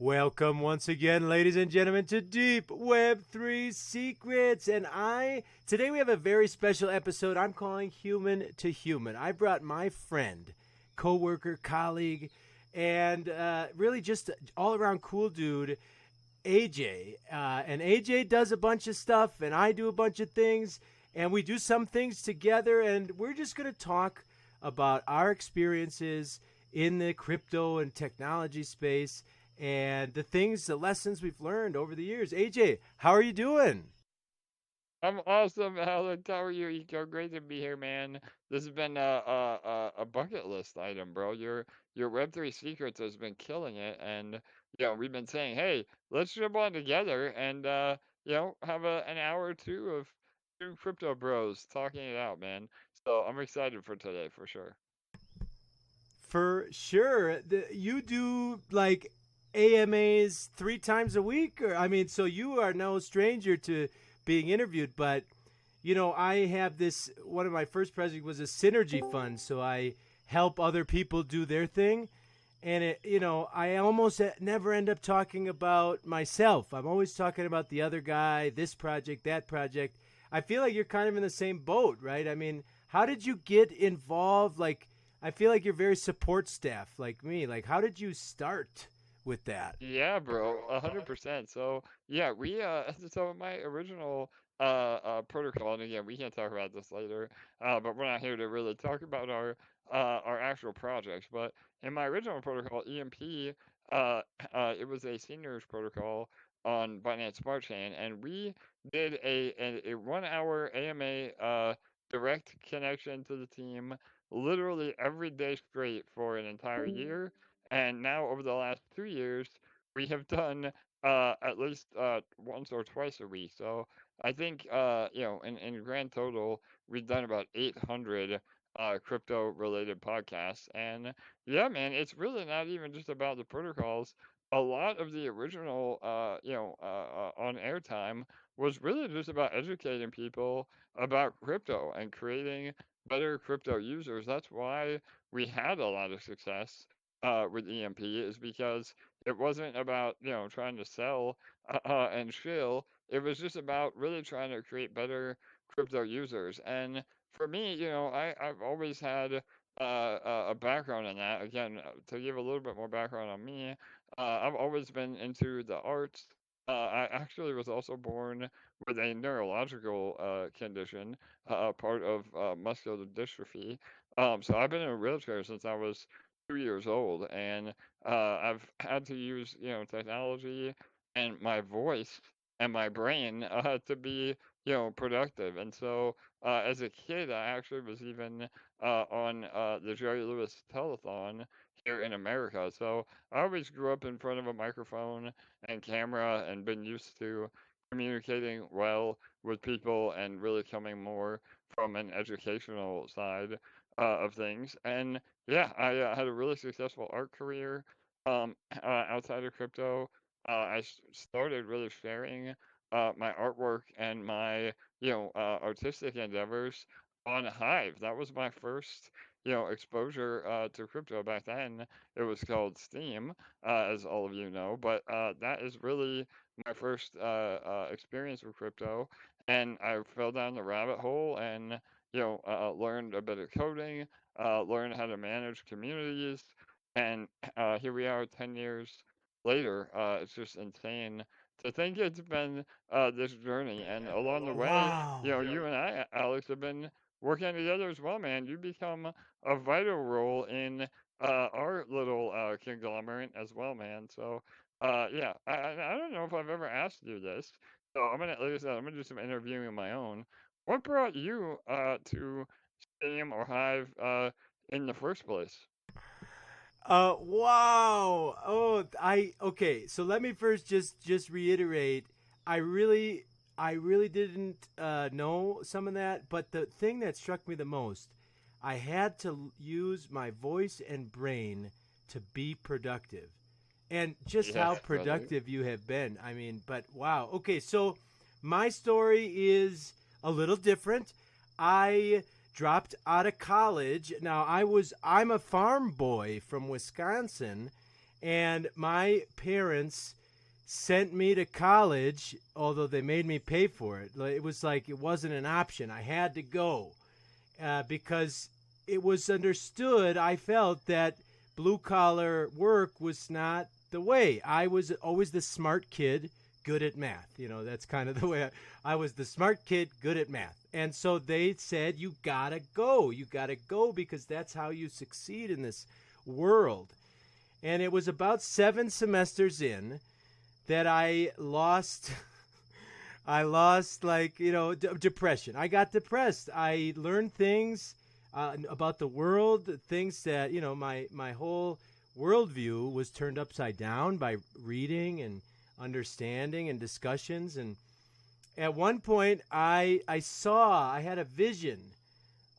Welcome once again, ladies and gentlemen, to Deep Web3 Secrets. Today we have a very special episode I'm calling Human to Human. I brought my friend, coworker, colleague, and really just all around cool dude, AJ. And AJ does a bunch of stuff, and I do a bunch of things, and we do some things together, and we're just going to talk about our experiences in the crypto and technology space and the lessons we've learned over the years. AJ, how are you doing? I'm awesome, Alex. How are you? Great to be here, man. This has been a bucket list item, bro. Your Web3 Secrets has been killing it, and we've been saying, hey, let's jump on together and have an hour or two of two crypto bros talking it out, man. So I'm excited for today for sure. For sure. You do like AMAs 3 times a week? So you are no stranger to being interviewed, but I have this. One of my first projects was a synergy fund, so I help other people do their thing. And I almost never end up talking about myself. I'm always talking about the other guy, this project, that project. I feel like you're kind of in the same boat, right? I mean, how did you get involved? Like, I feel like you're very support staff, like me. Like, how did you start with that? Yeah, bro, 100%. So yeah, we so my original protocol, and again, we can talk about this later, but we're not here to really talk about our actual projects. But in my original protocol, EMP, uh, it was a seniors protocol on Binance Smart Chain, and we did a 1 hour AMA direct connection to the team, literally every day straight for an entire year. And now over the last 2 years we have done at least once or twice a week. So I think in grand total we've done about 800 crypto related podcasts. And yeah, man, it's really not even just about the protocols. A lot of the original on air time was really just about educating people about crypto and creating better crypto users. That's why we had a lot of success with EMP, is because it wasn't about, trying to sell and shill. It was just about really trying to create better crypto users. And for me, I've always had a background in that. Again, to give a little bit more background on me, I've always been into the arts. I actually was also born with a neurological condition, part of muscular dystrophy. So I've been in a wheelchair since I was 2 years old, and I've had to use technology and my voice and my brain to be productive. And so as a kid, I actually was even on the Jerry Lewis telethon here in America. So I always grew up in front of a microphone and camera and been used to communicating well with people and really coming more from an educational side of things. And yeah, I had a really successful art career outside of crypto. I started really sharing my artwork and my artistic endeavors on Hive. That was my first exposure to crypto. Back then it was called Steam, as all of you know. But that is really my first experience with crypto, and I fell down the rabbit hole and learned a bit of coding, learned how to manage communities, and here we are 10 years later. It's just insane to think it's been this journey. And along the way, Wow. you and I, Alex, have been working together as well, man. You become a vital role in our little conglomerate as well, man. So, yeah, I don't know if I've ever asked you this. So like I said, I'm gonna do some interviewing of my own. What brought you to Steam or Hive in the first place? Wow. Okay. So let me first just reiterate. I really I really didn't know some of that, but the thing that struck me the most, I had to use my voice and brain to be productive, and just how Yes, brother. productive you have been. I mean, but wow. Okay, so my story is a little different. I dropped out of college. Now I'm a farm boy from Wisconsin, And my parents sent me to college, although they made me pay for it. It was like it wasn't an option. I had to go because it was understood, I felt, that blue collar work was not the way. I was always the smart kid, good at math. That's kind of the way I was the smart kid, good at math. And so they said, you gotta go. You gotta go because that's how you succeed in this world. And it was about 7 semesters in that I lost depression. I got depressed. I learned things about the world, things that, my whole worldview was turned upside down by reading and understanding and discussions. And at one point I had a vision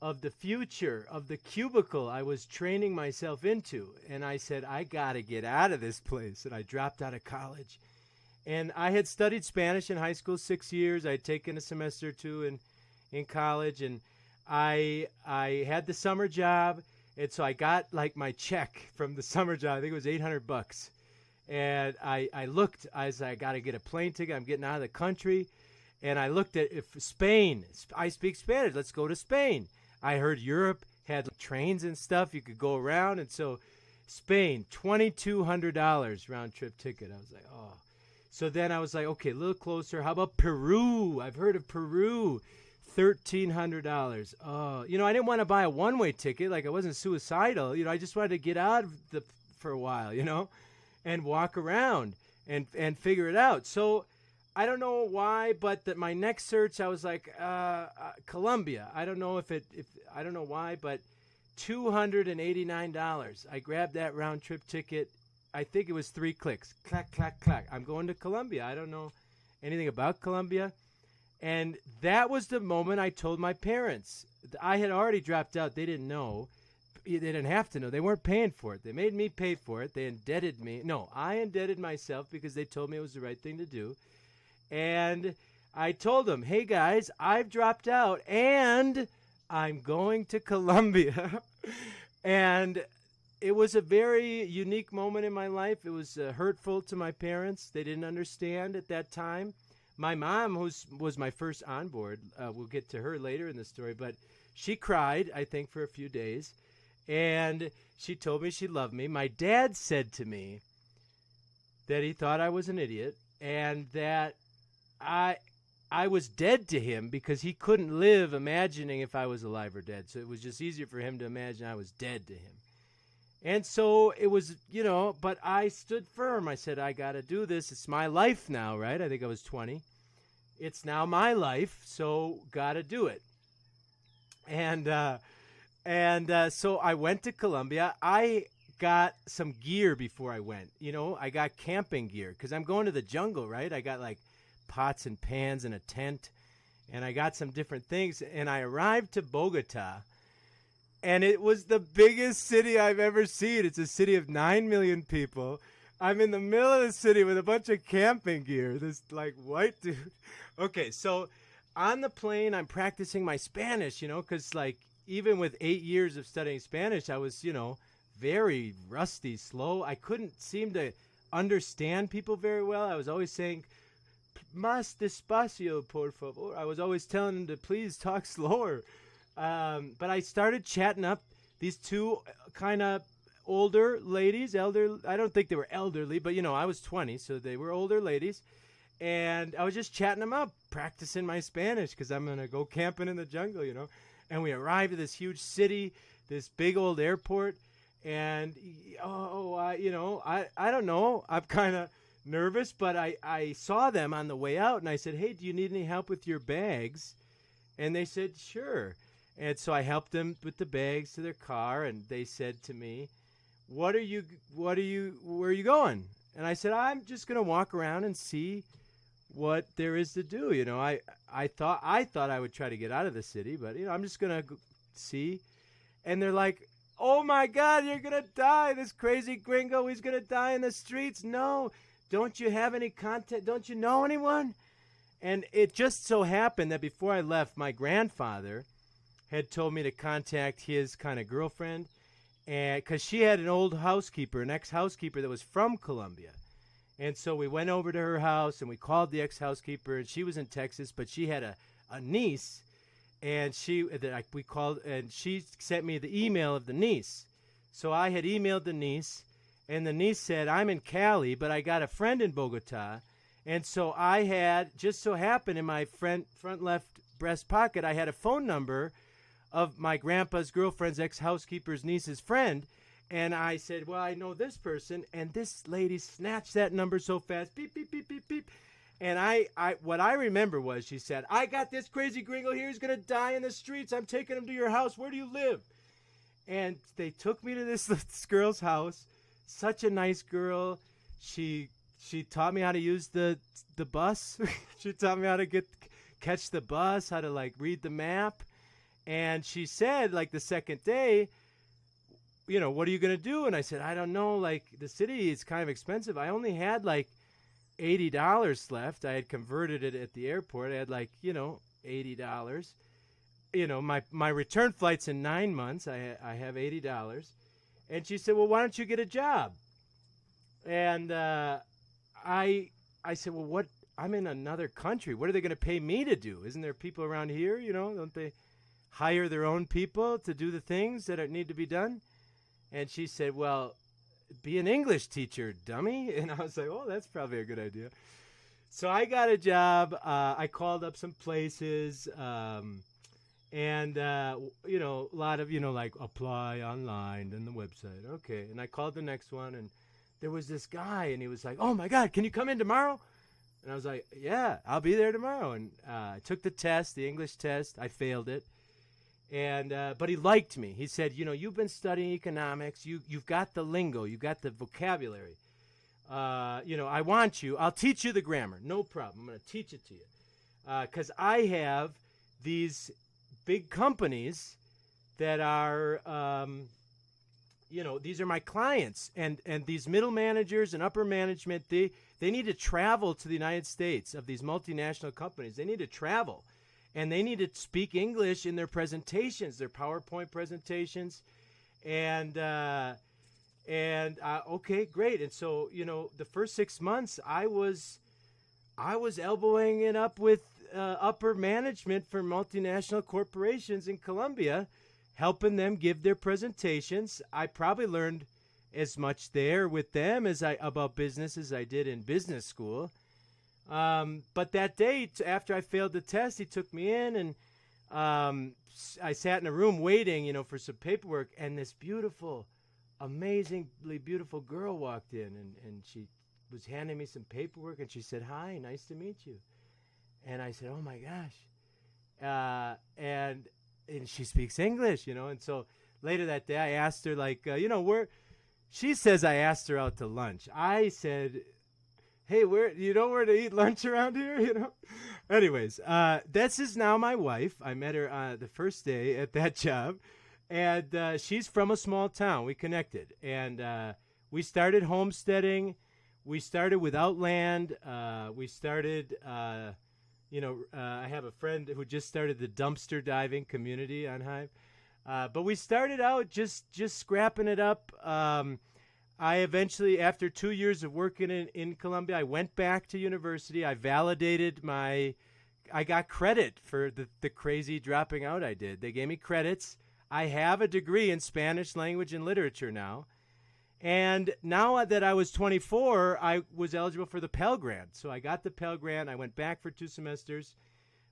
of the future of the cubicle I was training myself into. And I said, I got to get out of this place. And I dropped out of college. And I had studied Spanish in high school 6 years. I had taken a semester or two in college. And I had the summer job. And so I got like my check from the summer job. I think it was $800. And I looked, I was like, I got to get a plane ticket. I'm getting out of the country. And I looked at Spain. I speak Spanish. Let's go to Spain. I heard Europe had trains and stuff. You could go around. And so Spain, $2,200 round trip ticket. I was like, oh. So then I was like, okay, a little closer. How about Peru? I've heard of Peru. $1,300. Oh, I didn't want to buy a one-way ticket. Like I wasn't suicidal. I just wanted to get out of for a while, and walk around and figure it out. So I don't know why, but my next search, I was like, Colombia. I don't know I don't know why, but $289. I grabbed that round trip ticket. I think it was 3 clicks. Clack, clack, clack. I'm going to Colombia. I don't know anything about Colombia. And that was the moment I told my parents. I had already dropped out. They didn't know. They didn't have to know. They weren't paying for it. They made me pay for it. They indebted me. No, I indebted myself because they told me it was the right thing to do. And I told them, hey, guys, I've dropped out, and I'm going to Colombia. And it was a very unique moment in my life. It was hurtful to my parents. They didn't understand at that time. My mom, who was my first on board, we'll get to her later in the story, but she cried, I think, for a few days. And she told me she loved me. My dad said to me that he thought I was an idiot and that I was dead to him because he couldn't live imagining if I was alive or dead. So it was just easier for him to imagine I was dead to him. And so it was, but I stood firm. I said, I got to do this. It's my life now, right? I think I was 20. It's now my life, so got to do it. And so I went to Colombia. I got some gear before I went. I got camping gear because I'm going to the jungle, right? I got like pots and pans and a tent, and I got some different things. And I arrived to Bogota, and it was the biggest city I've ever seen. It's a city of 9 million people. I'm in the middle of the city with a bunch of camping gear. This like white dude. Okay, so on the plane, I'm practicing my Spanish, because like even with 8 years of studying Spanish, I was, very rusty, slow. I couldn't seem to understand people very well. I was always saying, más despacio, por favor. I was always telling them to please talk slower. But I started chatting up these 2 kind of older ladies, I don't think they were elderly, but I was 20, so they were older ladies. And I was just chatting them up, practicing my Spanish because I'm going to go camping in the jungle, And we arrived at this huge city, this big old airport. And, I don't know. I'm kind of nervous, but I saw them on the way out. And I said, hey, do you need any help with your bags? And they said, sure. And so I helped them with the bags to their car. And they said to me, where are you going? And I said, I'm just going to walk around and see what there is to do. I thought I would try to get out of the city, but I'm just going to see. And they're like, oh my God, you're going to die. This crazy gringo, he's going to die in the streets. No, don't you have any contact? Don't you know anyone? And it just so happened that before I left, my grandfather had told me to contact his kind of girlfriend. and because she had an old housekeeper, an ex-housekeeper that was from Colombia. And so we went over to her house and we called the ex-housekeeper, and she was in Texas, but she had a niece, and we called, and she sent me the email of the niece. So I had emailed the niece, and the niece said, I'm in Cali, but I got a friend in Bogota. And so I had, just so happened in my front left breast pocket, I had a phone number of my grandpa's girlfriend's ex-housekeeper's niece's friend. And I said, well, I know this person. And this lady snatched that number so fast. Beep, beep, beep, beep, beep. And what I remember was she said, I got this crazy gringo here. He's going to die in the streets. I'm taking him to your house. Where do you live? And they took me to this girl's house. Such a nice girl. She taught me how to use the bus. She taught me how to catch the bus, how to like read the map. And she said, like the second day, what are you going to do? And I said, I don't know. Like, the city is kind of expensive. I only had like $80 left. I had converted it at the airport. I had like, $80. My return flight's in 9 months. I have $80. And she said, well, why don't you get a job? And I said, well, what? I'm in another country. What are they going to pay me to do? Isn't there people around here, don't they hire their own people to do the things that need to be done? And she said, well, be an English teacher, dummy. And I was like, oh, that's probably a good idea. So I got a job. I called up some places, and, a lot of, like apply online and the website. Okay. And I called the next one, and there was this guy, and he was like, oh, my God, can you come in tomorrow? And I was like, yeah, I'll be there tomorrow. And I took the test, the English test. I failed it. And but he liked me. He said, you've been studying economics. You've got the lingo. You got the vocabulary. I want you. I'll teach you the grammar. No problem. I'm going to teach it to you. Because I have these big companies that are, these are my clients. And these middle managers and upper management, they need to travel to the United States of these multinational companies. They need to travel. And they need to speak English in their presentations, their PowerPoint presentations. And okay, great. And so, the first 6 months, I was elbowing it up with upper management for multinational corporations in Colombia, helping them give their presentations. I probably learned as much there with them about business as I did in business school. But that day, after I failed the test, he took me in, and I sat in a room waiting, for some paperwork, and this beautiful, amazingly beautiful girl walked in, and she was handing me some paperwork, and she said, hi, nice to meet you. And I said, oh, my gosh. And she speaks English, and so later that day I asked her, like, where – she says I asked her out to lunch. I said – hey, where to eat lunch around here? Anyways, this is now my wife. I met her the first day at that job, and she's from a small town. We connected, and we started homesteading. We started without land. We started, I have a friend who just started the dumpster diving community on Hive. But we started out just scrapping it up. I eventually, after 2 years of working in Colombia, I went back to university. I validated I got credit for the crazy dropping out I did. They gave me credits. I have a degree in Spanish language and literature now. And now that I was 24, I was eligible for the Pell Grant. So I got the Pell Grant. I went back for 2 semesters.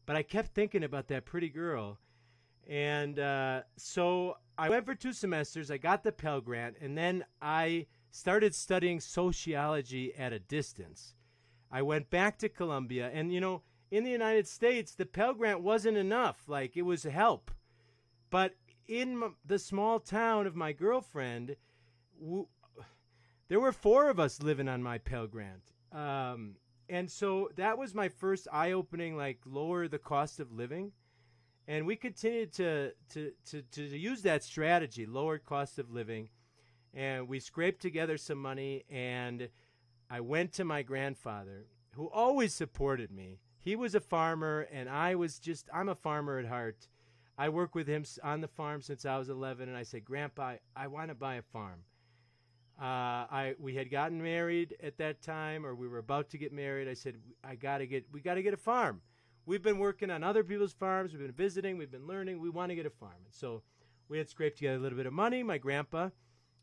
But I kept thinking about that pretty girl. And so I went for 2 semesters. I got the Pell Grant, and then I started studying sociology at a distance. I went back to Colombia, and, in the United States, the Pell Grant wasn't enough. Like, it was help. But in the small town of my girlfriend, there were 4 of us living on my Pell Grant. And so that was my first eye-opening, like, lower the cost of living. And we continued to use that strategy, lower cost of living. And we scraped together some money, and I went to my grandfather, who always supported me. He was a farmer, and I'm a farmer at heart. I work with him on the farm since I was 11, and I said, Grandpa, I want to buy a farm. We had gotten married at that time, or we were about to get married. I said, we got to get a farm. We've been working on other people's farms. We've been visiting. We've been learning. We want to get a farm. And so we had scraped together a little bit of money. My grandpa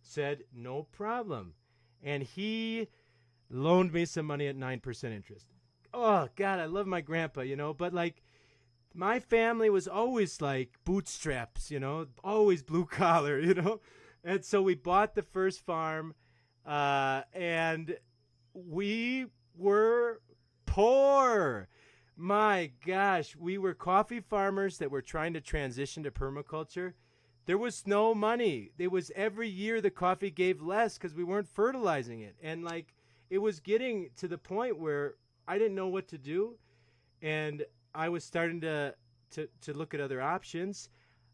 said, no problem. And he loaned me some money at 9% interest. Oh, God, I love my grandpa, but like, my family was always like bootstraps, always blue collar, And so we bought the first farm, and we were poor. My gosh, we were coffee farmers that were trying to transition to permaculture. There was no money. It was every year the coffee gave less because we weren't fertilizing it. And like, it was getting to the point where I didn't know what to do. And I was starting to look at other options.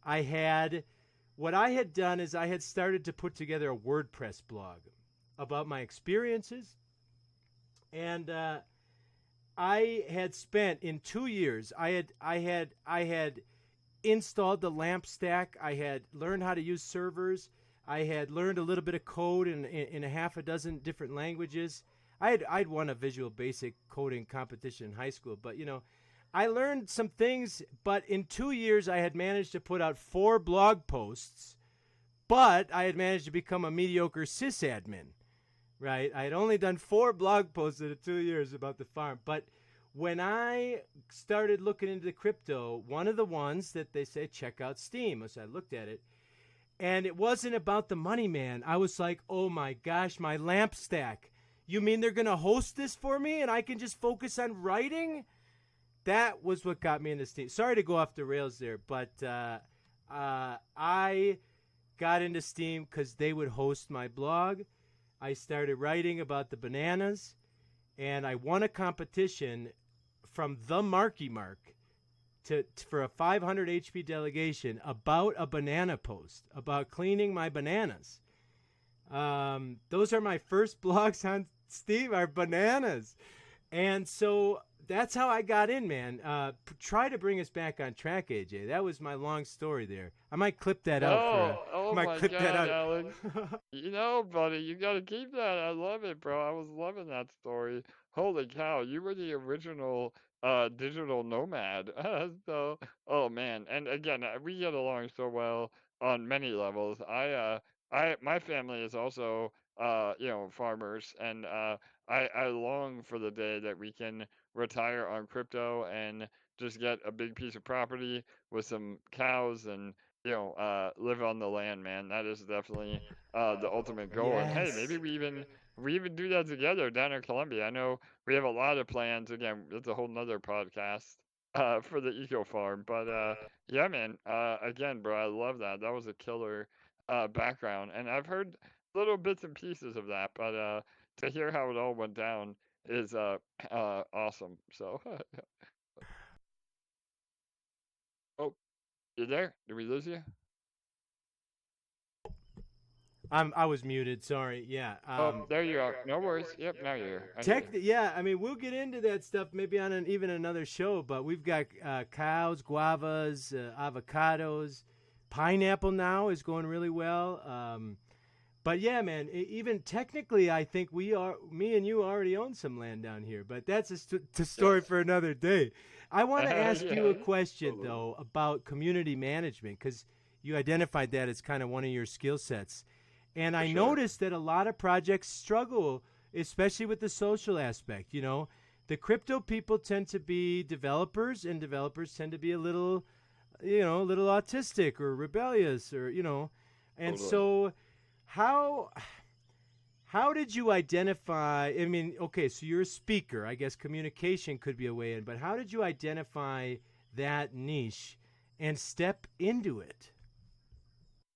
What I had done is I had started to put together a WordPress blog about my experiences, and I had spent in 2 years. I had installed the lamp stack. I had learned how to use servers. I had learned a little bit of code in a half a dozen different languages. I'd won a Visual Basic coding competition in high school, but I learned some things. But in 2 years, I had managed to put out 4 blog posts, but I had managed to become a mediocre sysadmin. Right? I had only done 4 blog posts in 2 years about the farm. But when I started looking into the crypto, one of the ones that they say check out Steam. So I looked at it, and it wasn't about the money, man. I was like, oh my gosh, my lamp stack. You mean they're going to host this for me and I can just focus on writing? That was what got me into Steam. Sorry to go off the rails there, but I got into Steam because they would host my blog. I started writing about the bananas, and I won a competition from the Marky Mark for a 500 HP delegation about a banana post, about cleaning my bananas. Those are my first blogs on Steam, are bananas. And so that's how I got in, man. Try to bring us back on track, AJ. That was my long story there. I might clip that out for No, I oh might my clip that God, out. Alex. Buddy, you gotta keep that. I love it, bro. I was loving that story. Holy cow, you were the original digital nomad. So, oh man. And again, we get along so well on many levels. My family is also farmers, and I long for the day that we can retire on crypto and just get a big piece of property with some cows and live on the land, man. That is definitely the ultimate goal. And hey, maybe Yes. we even do that together down in Colombia. I know we have a lot of plans. Again, it's a whole nother podcast for the eco farm. But yeah, man. Again, bro, I love that. That was a killer background, and I've heard little bits and pieces of that, but to hear how it all went down is awesome. So, oh, you there? Did we lose you? I was muted. Sorry. Yeah. Oh, there you are. No worries. Yep, now you're here. I hear Tech. you. Yeah. I mean, we'll get into that stuff maybe on even another show. But we've got cows, guavas, avocados, pineapple now is going really well. But yeah, man. Even technically, I think me and you already own some land down here. But that's a story Yes. for another day. I want to ask you a Yes. question though about community management because you identified that as kind of one of your skill sets. And For I sure. noticed that a lot of projects struggle, especially with the social aspect. The crypto people tend to be developers, and developers tend to be a little autistic or rebellious, and Totally. so how how did you identify? I mean, okay, so you're a speaker. I guess communication could be a way in, but how did you identify that niche and step into it?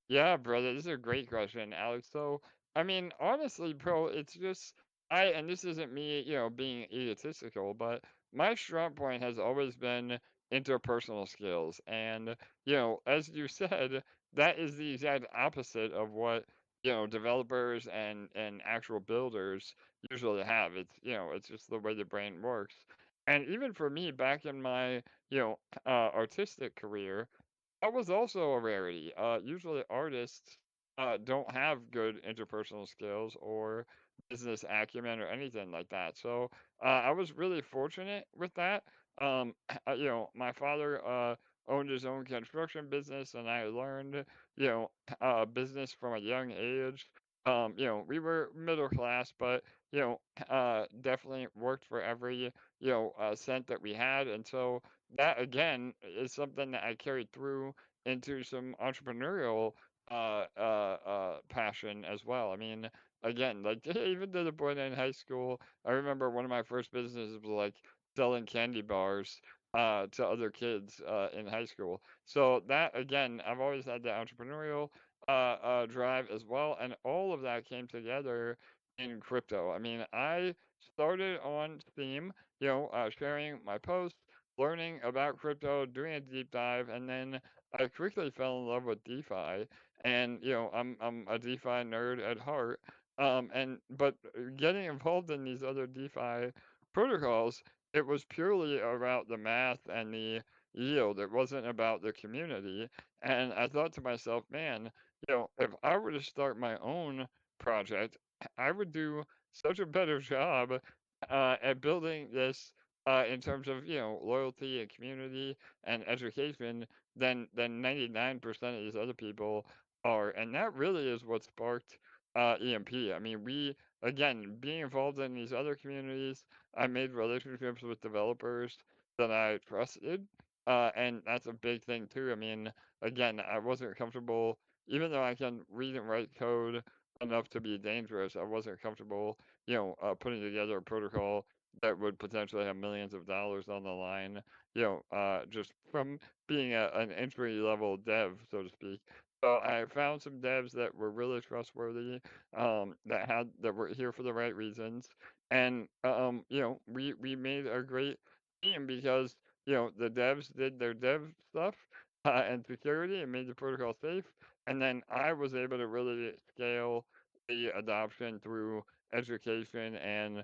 Yeah, brother, this is a great question, Alex. So, I mean, honestly, bro, it's just and this isn't me, being egotistical, but my strong point has always been interpersonal skills. And, as you said, that is the exact opposite of what, developers and actual builders usually have. It's just the way the brain works. And even for me, back in my, artistic career, That was also a rarity. Usually artists don't have good interpersonal skills or business acumen or anything like that. So I was really fortunate with that. My father owned his own construction business, and I learned, business from a young age. We were middle class, but definitely worked for every cent that we had, and so that again is something that I carried through into some entrepreneurial passion as well. I mean, again, like even to the point in high school, I remember one of my first businesses was like selling candy bars to other kids in high school. So that again, I've always had the entrepreneurial drive as well, and all of that came together in crypto. I mean, I started on Steam, sharing my posts, learning about crypto, doing a deep dive, and then I quickly fell in love with DeFi. And I'm a DeFi nerd at heart. But getting involved in these other DeFi protocols, it was purely about the math and the yield. It wasn't about the community. And I thought to myself, man, if I were to start my own project, I would do such a better job at building this in terms of loyalty and community and education than 99% of these other people are, and that really is what sparked EMP. I mean, we again being involved in these other communities, I made relationships with developers that I trusted, and that's a big thing too. I mean, again, I wasn't comfortable, even though I can read and write code enough to be dangerous. I wasn't comfortable, putting together a protocol that would potentially have millions of dollars on the line, just from being an entry level dev, so to speak. So I found some devs that were really trustworthy, that were here for the right reasons, and we made a great team because the devs did their dev stuff and security and made the protocol safe, and then I was able to really scale the adoption through education and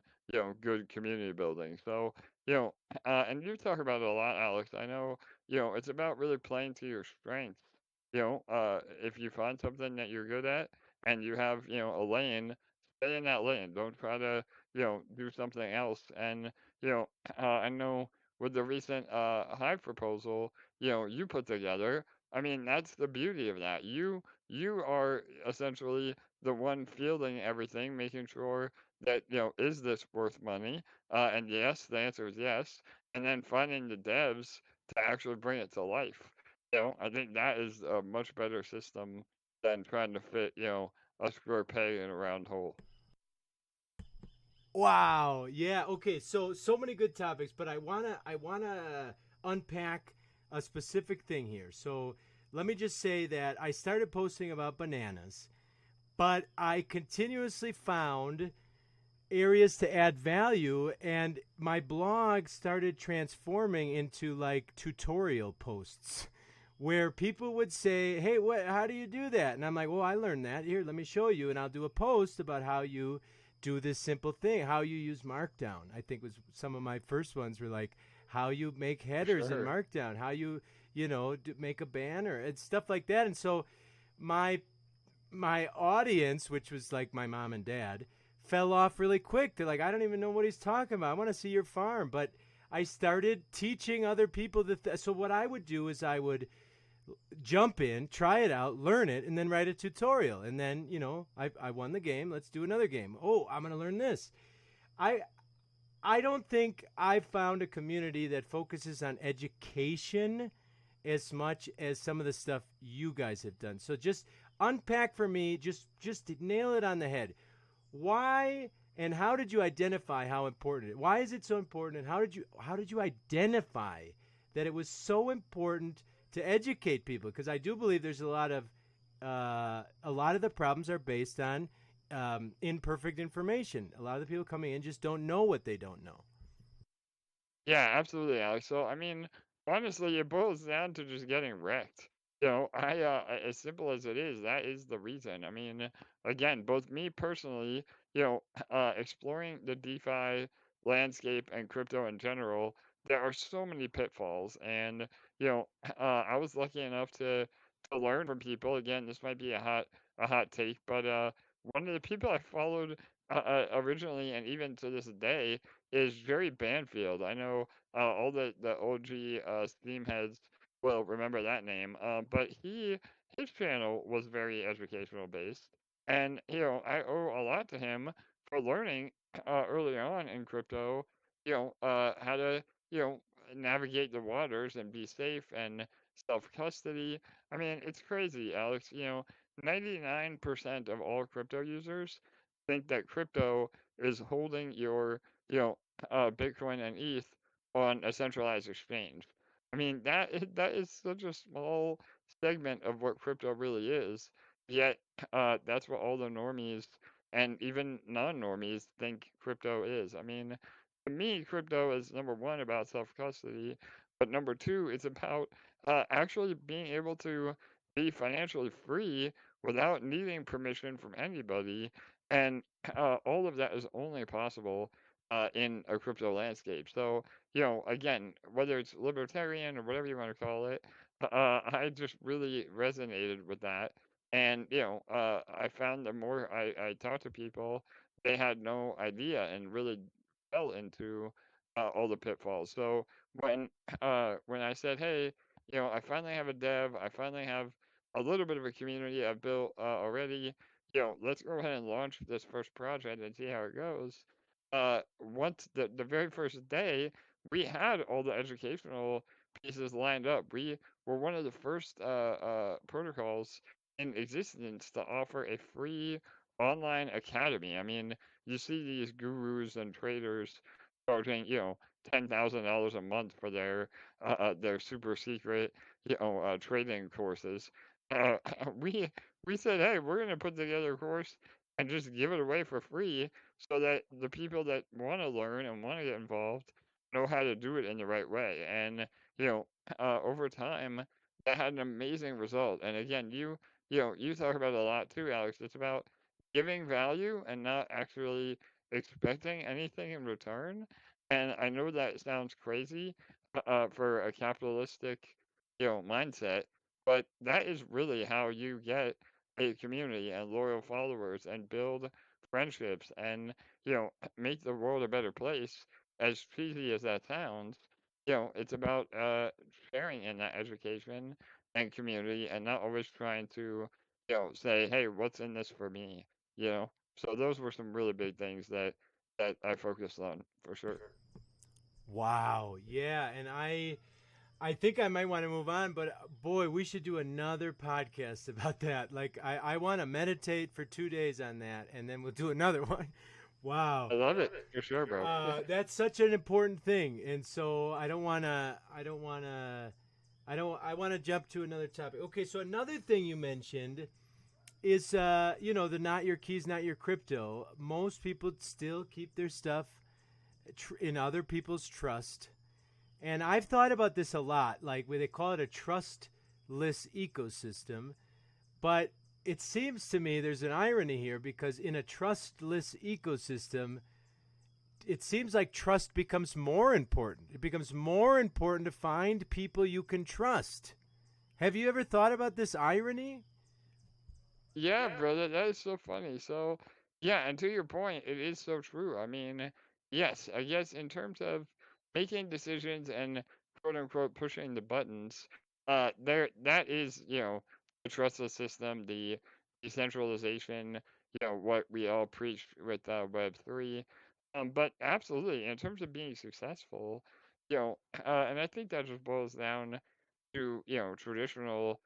good community building. So and you talk about it a lot, Alex. I know it's about really playing to your strengths. If you find something that you're good at and you have a lane, stay in that lane. Don't try to do something else. And I know with the recent Hive proposal you put together. I mean, that's the beauty of that. You are essentially the one fielding everything, making sure that, is this worth money? And yes, the answer is yes. And then finding the devs to actually bring it to life. I think that is a much better system than trying to fit, a square peg in a round hole. Wow. Yeah. Okay. So many good topics, but I wanna unpack a specific thing here. So let me just say that I started posting about bananas, but I continuously found areas to add value, and my blog started transforming into like tutorial posts where people would say, "Hey, what how do you do that?" And I'm like, "Well, I learned that. Here, let me show you." And I'll do a post about how you do this simple thing, how you use markdown. I think was some of my first ones were like how you make For headers in sure. markdown, how make a banner and stuff like that. And so my my audience, which was like my mom and dad, fell off really quick. They're like, I don't even know what he's talking about. I want to see your farm. But I started teaching other people so what I would do is I would jump in, try it out, learn it, and then write a tutorial. And then, I won the game. Let's do another game. Oh, I'm going to learn this. I I don't think I've found a community that focuses on education as much as some of the stuff you guys have done. So just unpack for me, just to nail it on the head. Why and how did you identify how important it? Why is it so important, and how did you identify that it was so important to educate people? Because I do believe there's a lot of the problems are based on imperfect information. A lot of the people coming in just don't know what they don't know. Yeah, absolutely, Alex. So, I mean, honestly, it boils down to just getting wrecked. As simple as it is, that is the reason. I mean, again, both me personally, exploring the DeFi landscape and crypto in general, there are so many pitfalls. And I was lucky enough to learn from people. Again, this might be a hot take, but one of the people I followed originally and even to this day is Jerry Banfield. I know all the OG Steam heads will remember that name. But his channel was very educational based, and I owe a lot to him for learning early on in crypto, how to you know navigate the waters and be safe and self custody. I mean, it's crazy, Alex. 99% of all crypto users think that crypto is holding your, Bitcoin and ETH on a centralized exchange. I mean, that is such a small segment of what crypto really is. Yet, that's what all the normies and even non-normies think crypto is. I mean, to me, crypto is number one about self-custody, but number two, it's about actually being able to be financially free without needing permission from anybody. And all of that is only possible in a crypto landscape. So, again, whether it's libertarian or whatever you want to call it, I just really resonated with that. And, I found the more I talked to people, they had no idea and really fell into all the pitfalls. So when I said, hey, I finally have a dev, I finally have a little bit of a community I've built already, let's go ahead and launch this first project and see how it goes. Once the very first day, we had all the educational pieces lined up. We were one of the first protocols in existence to offer a free online academy. I mean, you see these gurus and traders charging, $10,000 a month for their super secret, trading courses. Uh, we we said, hey, we're gonna put together a course and just give it away for free so that the people that want to learn and want to get involved know how to do it in the right way. And over time, that had an amazing result. And again, you talk about it a lot too, Alex. It's about giving value and not actually expecting anything in return. And I know that sounds crazy for a capitalistic, mindset, but that is really how you get a community and loyal followers and build friendships and, make the world a better place. As cheesy as that sounds, it's about sharing in that education and community and not always trying to, say, hey, what's in this for me? So those were some really big things that I focused on for sure. Wow. Yeah, and I think I might want to move on, but boy, we should do another podcast about that. Like I want to meditate for 2 days on that, and then we'll do another one. Wow. I love it for sure, bro. That's such an important thing, and so I don't want to. I don't want to. I don't. I want to jump to another topic. Okay, so another thing you mentioned is, the not your keys, not your crypto. Most people still keep their stuff in other people's trust. And I've thought about this a lot, like where they call it a trustless ecosystem. But it seems to me there's an irony here because in a trustless ecosystem, it seems like trust becomes more important. It becomes more important to find people you can trust. Have you ever thought about this irony? Yeah, brother, that is so funny. So, yeah, and to your point, it is so true. I mean, yes, I guess in terms of making decisions and quote unquote pushing the buttons, that is, the trustless system, the decentralization, what we all preach with Web3. But absolutely, in terms of being successful, and I think that just boils down to traditional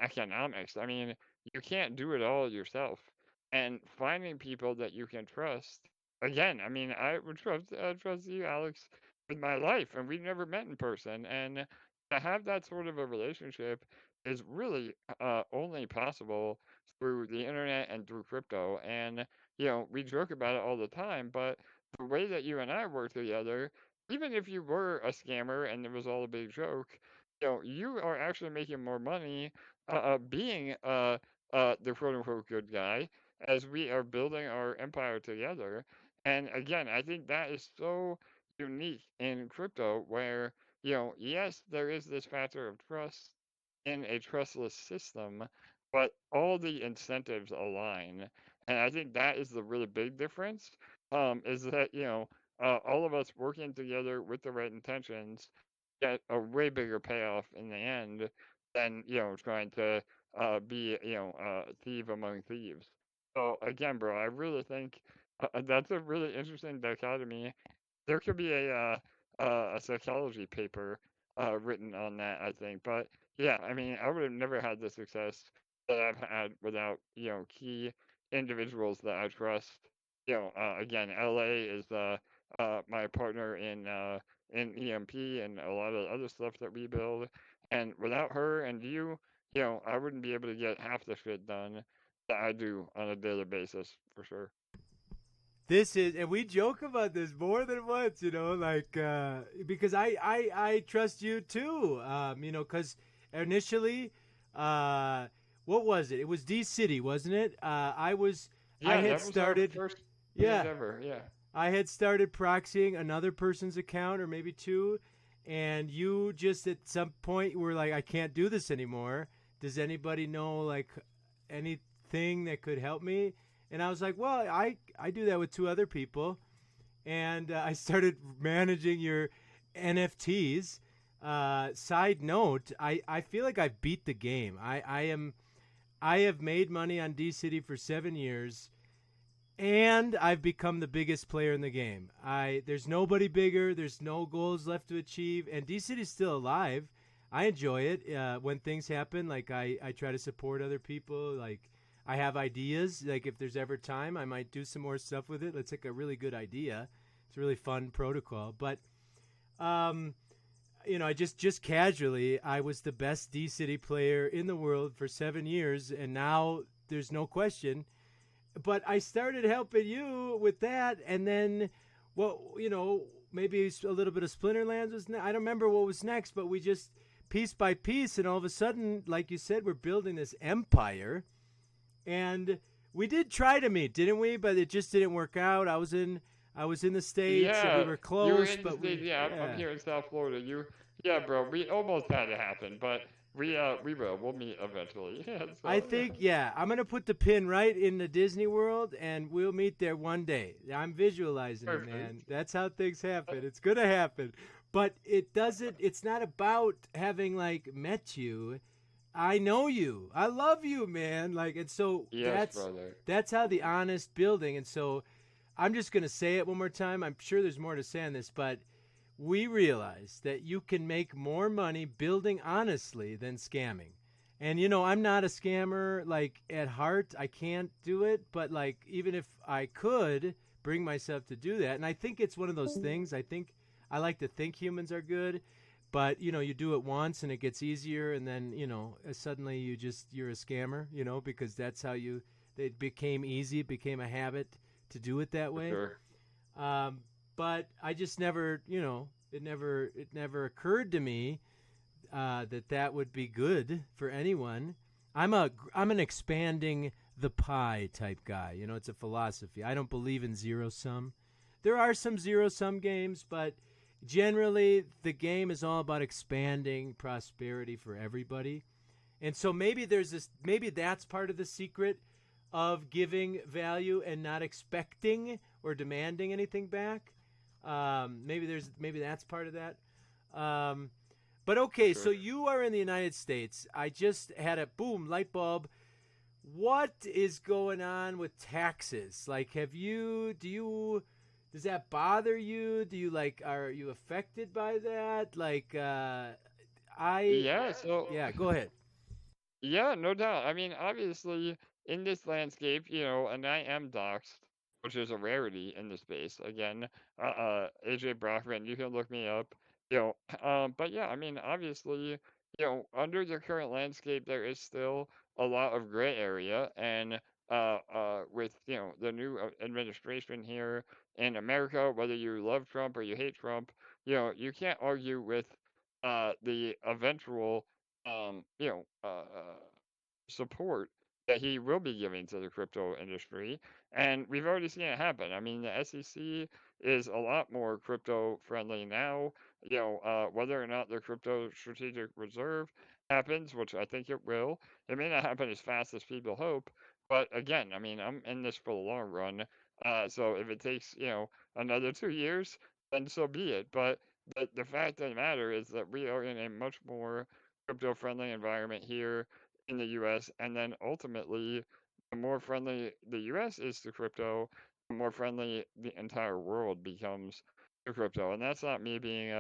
economics. I mean, you can't do it all yourself, and finding people that you can trust. Again, I mean, I would trust you, Alex, with my life, and we've never met in person, and to have that sort of a relationship is really only possible through the internet and through crypto. And we joke about it all the time, but the way that you and I work together, even if you were a scammer and it was all a big joke, you are actually making more money being the quote unquote good guy as we are building our empire together. And again, I think that is so unique in crypto where, yes, there is this factor of trust in a trustless system, but all the incentives align. And I think that is the really big difference, is that, all of us working together with the right intentions get a way bigger payoff in the end than, trying to be, a thief among thieves. So again, bro, I really think that's a really interesting dichotomy. There could be a psychology paper written on that, I think. But yeah, I mean, I would have never had the success that I've had without, key individuals that I trust. Again, LA is my partner in EMP and a lot of other stuff that we build. And without her and you, I wouldn't be able to get half the shit done that I do on a daily basis for sure. This is, and we joke about this more than once, like because I trust you too, because initially, uh, what was it? It was D City, wasn't it? I Yeah, had that was our started, first yeah, endeavor. Yeah. I had started proxying another person's account or maybe two, and you just at some point were like, I can't do this anymore. Does anybody know like anything that could help me? And I was like, well, I do that with two other people, and I started managing your NFTs. Side note, I feel like I've beat the game. I have made money on D City for 7 years, and I've become the biggest player in the game. There's nobody bigger. There's no goals left to achieve, and D City's still alive. I enjoy it when things happen. Like I try to support other people. Like I have ideas. Like if there's ever time, I might do some more stuff with it. It's like a really good idea. It's a really fun protocol. But um, I just casually, I was the best D City player in the world for 7 years, and now there's no question, but I started helping you with that, and then, well, maybe a little bit of Splinterlands was. I don't remember what was next, but we just piece by piece, and all of a sudden, like you said, we're building this empire, and we did try to meet, didn't we? But it just didn't work out. I was in the states, and we Yeah, were you were close, in the but States. we, Yeah, I'm yeah. here in South Florida. Yeah, bro, we almost had it happen, but we will. We'll meet eventually. Yeah, I so think, yeah, I'm gonna put the pin right in the Disney World, and we'll meet there one day. I'm visualizing it, man. perfect. That's how things happen. It's gonna happen, but it doesn't. It's not about having like met you. I know you. I love you, man. Like, and so Yes, that's brother. that's how the honest building. And so I'm just gonna say it one more time. I'm sure there's more to say on this, but we realize that you can make more money building honestly than scamming. And I'm not a scammer like at heart. I can't do it, but like even if I could bring myself to do that, and I think it's one of those things. I like to think humans are good, but you do it once and it gets easier, and then suddenly you're a scammer, because that's how you. It became easy. It became a habit to do it that For way. sure. Um, but I just never, it never occurred to me that would be good for anyone. I'm an expanding the pie type guy. It's a philosophy. I don't believe in zero sum. There are some zero sum games, but generally the game is all about expanding prosperity for everybody. And so maybe that's part of the secret of giving value and not expecting or demanding anything back. Maybe that's part of that. Um, but For okay, so sure. you are in the United States. I just had a boom light bulb. What is going on with taxes? Like, does that bother you? Are you affected by that? Like, I, Yeah, so yeah, go ahead. yeah, no doubt. I mean, obviously, in this landscape, and I am doxxed, which is a rarity in the space. Again, AJ Brockman, you can look me up. But yeah, I mean, obviously, under the current landscape, there is still a lot of gray area, and with the new administration here in America, whether you love Trump or you hate Trump, you can't argue with the eventual support that he will be giving to the crypto industry. And we've already seen it happen. I mean, the SEC is a lot more crypto friendly now. Whether or not the crypto strategic reserve happens, which I think it will, it may not happen as fast as people hope. But again, I mean, I'm in this for the long run. So if it takes, another 2 years, then so be it. But the fact of the matter is that we are in a much more crypto friendly environment here in the US. And then ultimately, the more friendly the US is to crypto, the more friendly the entire world becomes to crypto. And that's not me being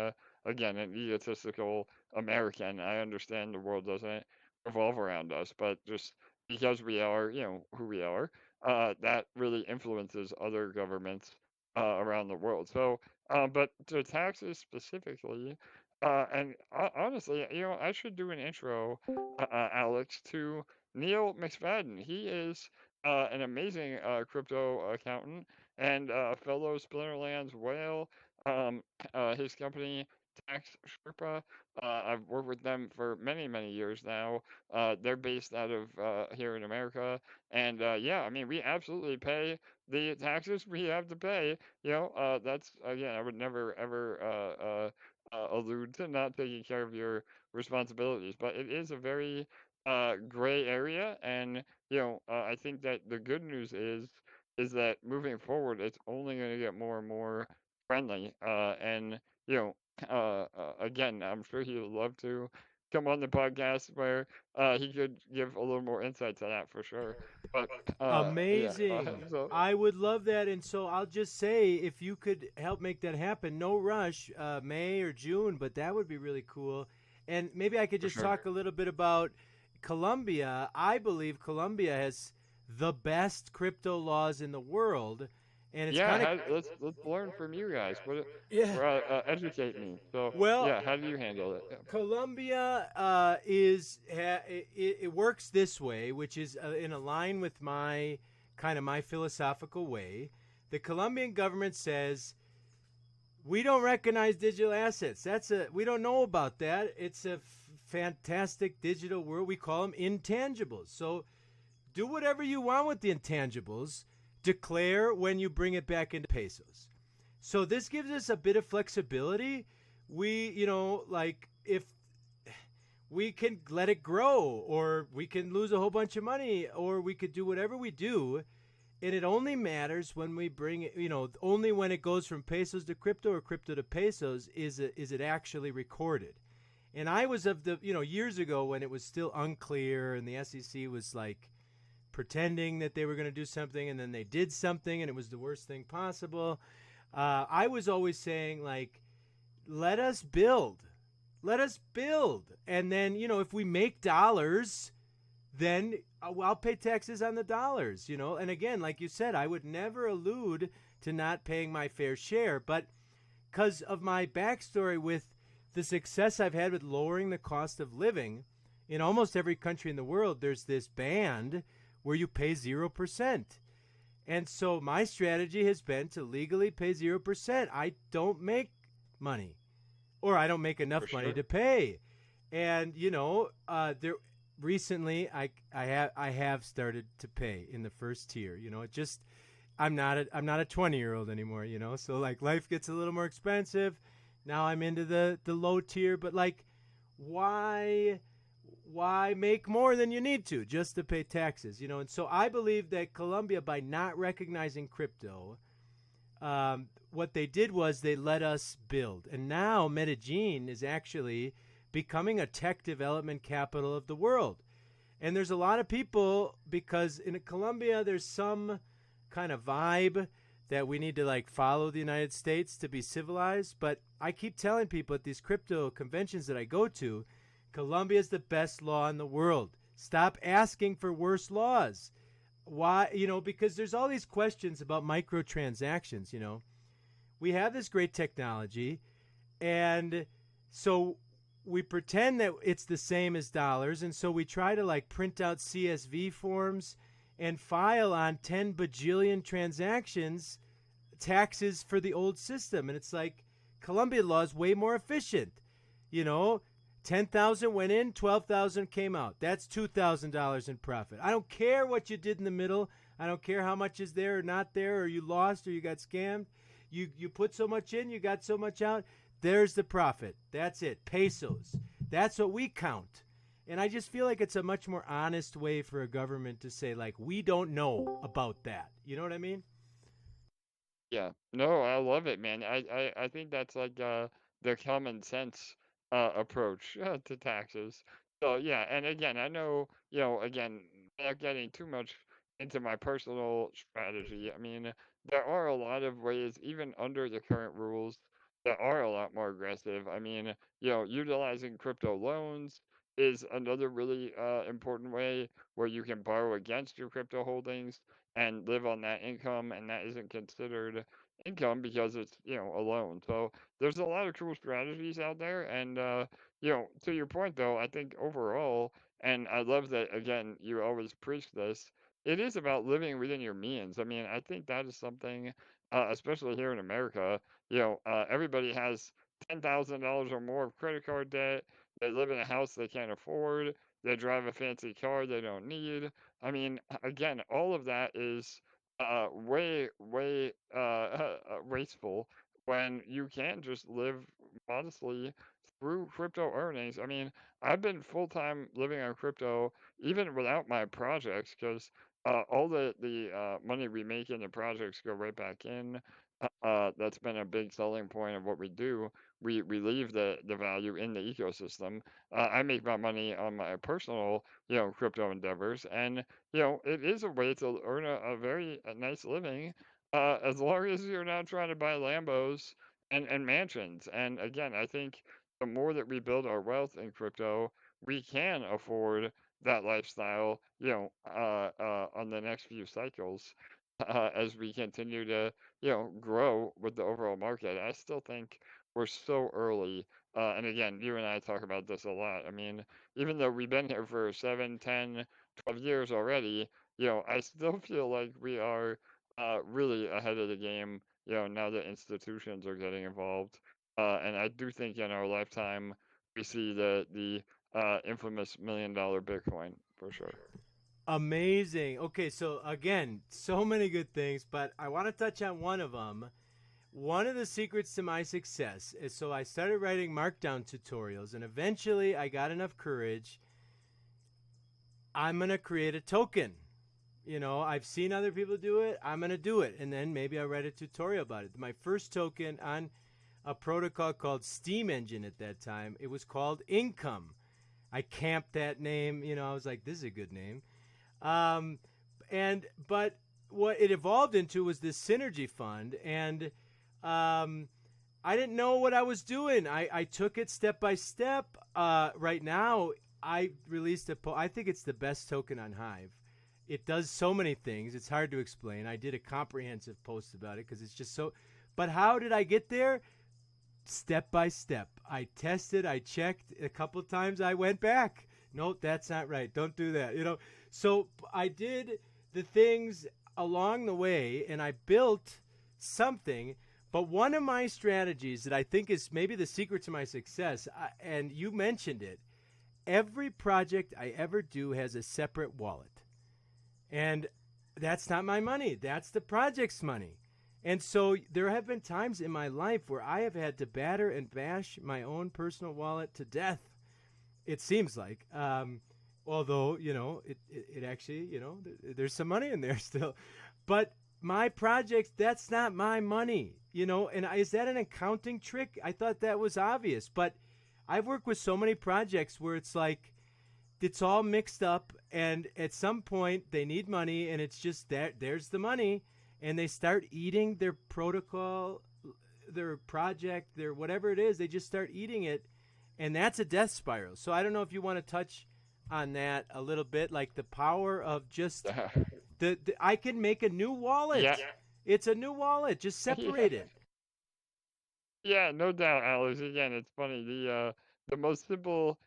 again, an egotistical American. I understand the world doesn't revolve around us, but just because we are, who we are, that really influences other governments around the world. So, but to taxes specifically, and honestly, I should do an intro, Alex, to Neil McSpadden. He is an amazing crypto accountant and fellow Splinterlands whale. Um, his company, Tax Sherpa, I've worked with them for many, many years now. They're based out of here in America. And yeah, I mean, we absolutely pay the taxes we have to pay. That's, again, I would never, ever allude to not taking care of your responsibilities. But it is a very gray area. And, I think that the good news is that moving forward, it's only going to get more and more friendly. And, you know, again, I'm sure he would love to come on the podcast where he could give a little more insight to that for sure. But yeah, Amazing. so I would love that. And so I'll just say, if you could help make that happen, no rush, May or June, but that would be really cool. And maybe I could for just sure. talk a little bit about Colombia. I believe Colombia has the best crypto laws in the world. And it's Yeah, kind of, let's learn from you guys. yeah. Educate me. So Well, yeah, how do you handle it? Yeah, Colombia it works this way, which is in a line with my philosophical way. The Colombian government says we don't recognize digital assets. We don't know about that. It's a fantastic digital world. We call them intangibles. So do whatever you want with the intangibles. Declare when you bring it back into pesos. So this gives us a bit of flexibility. We, like if we can let it grow, or we can lose a whole bunch of money, or we could do whatever we do. And it only matters when we bring it, only when it goes from pesos to crypto or crypto to pesos is it actually recorded. And I was of the, years ago when it was still unclear and the SEC was like pretending that they were going to do something and then they did something and it was the worst thing possible. I was always saying, like, let us build. Let us build. And then, if we make dollars, then I'll pay taxes on the dollars, And again, like you said, I would never allude to not paying my fair share. But because of my backstory with the success I've had with lowering the cost of living, in almost every country in the world, there's this band where you pay 0%. And so my strategy has been to legally pay 0%. I don't make money, or I don't make for enough money sure. to pay. And there recently I have started to pay in the first tier. It just I'm not a 20-year-old anymore. So like life gets a little more expensive. Now I'm into the low tier, but like why make more than you need to just to pay taxes? And so I believe that Colombia, by not recognizing crypto, what they did was they let us build. And now Medellin is actually becoming a tech development capital of the world. And there's a lot of people, because in Colombia there's some kind of vibe that we need to like follow the United States to be civilized. But I keep telling people at these crypto conventions that I go to, Colombia is the best law in the world. Stop asking for worse laws. Why? Because there's all these questions about microtransactions. We have this great technology, and so we pretend that it's the same as dollars, and so we try to like print out CSV forms and file on 10 bajillion transactions taxes for the old system. And it's like Colombian law is way more efficient. 10,000 went in, 12,000 came out. That's $2,000 in profit. I don't care what you did in the middle. I don't care how much is there or not there, or you lost or you got scammed. You put so much in, you got so much out. There's the profit. That's it. Pesos. That's what we count. And I just feel like it's a much more honest way for a government to say, like, we don't know about that. You know what I mean? Yeah. No, I love it, man. I think that's like the common sense approach to taxes. So yeah, and again, I know, again, not getting too much into my personal strategy. I mean, there are a lot of ways, even under the current rules, that are a lot more aggressive. I mean, utilizing crypto loans is another really important way where you can borrow against your crypto holdings and live on that income, and that isn't considered income because it's a loan. So there's a lot of cool strategies out there, and to your point though, I think overall, and I love that again you always preach this, it is about living within your means. I mean, I think that is something, especially here in America, everybody has $10,000 or more of credit card debt. They live in a house they can't afford. They drive a fancy car they don't need. I mean, again, all of that is way wasteful when you can just live modestly through crypto earnings. I mean, I've been full time living on crypto even without my projects because all the money we make in the projects go right back in. That's been a big selling point of what we do. We leave the value in the ecosystem. I make my money on my personal crypto endeavors, and it is a way to earn a very nice living, as long as you're not trying to buy Lambos and mansions. And again, I think the more that we build our wealth in crypto, we can afford that lifestyle, on the next few cycles, as we continue to, grow with the overall market. I still think we're so early. And again, you and I talk about this a lot. I mean, even though we've been here for 7, 10, 12 years already, I still feel like we are really ahead of the game, now that institutions are getting involved. And I do think in our lifetime, we see the infamous $1 million Bitcoin for sure. Amazing. Okay, so again, so many good things, but I want to touch on one of them. One of the secrets to my success is so I started writing markdown tutorials, and eventually I got enough courage. I'm going to create a token. I've seen other people do it. I'm going to do it. And then maybe I'll write a tutorial about it. My first token on a protocol called Steam Engine at that time, it was called Income. I camped that name. I was like, this is a good name. Um, but what it evolved into was this synergy fund, and um, I didn't know what I was doing. I took it step by step. Right now, I released I think it's the best token on Hive. It does so many things. It's hard to explain. I did a comprehensive post about it because it's just so. But how did I get there? Step by step. I tested, I checked a couple of times, I went back. No, that's not right. Don't do that. So I did the things along the way and I built something. But one of my strategies that I think is maybe the secret to my success, and you mentioned it, every project I ever do has a separate wallet. And that's not my money, that's the project's money. And so there have been times in my life where I have had to batter and bash my own personal wallet to death. It seems like, although it actually there's some money in there still, but my projects, that's not my money. And is that an accounting trick? I thought that was obvious, but I've worked with so many projects where it's like it's all mixed up, and at some point they need money, and it's just that there's the money, and they start eating their protocol, their project, their whatever it is. They just start eating it, and that's a death spiral. So I don't know if you want to touch on that a little bit, like the power of just the I can make a new wallet. Yeah, It's a new wallet. Just yeah. separate it. Yeah, no doubt, Alex. Again, it's funny. The most simple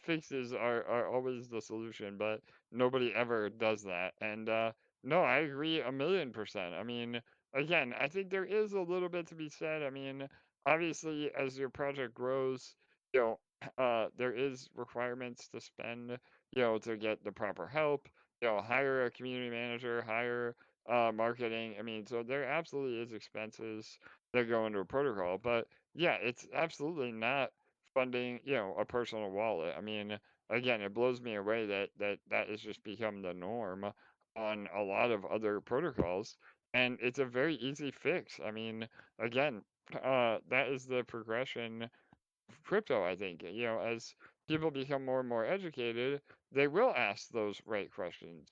fixes are always the solution, but nobody ever does that. And no, I agree 1,000,000%. I mean, again, I think there is a little bit to be said. I mean, obviously, as your project grows, you know, there is requirements to spend, to get the proper help. Hire a community manager, hire marketing. I mean, so there absolutely is expenses that go into a protocol. But yeah, it's absolutely not funding, a personal wallet. I mean, again, it blows me away that has just become the norm on a lot of other protocols, and it's a very easy fix. I mean, again, that is the progression crypto, I think. As people become more and more educated, they will ask those right questions.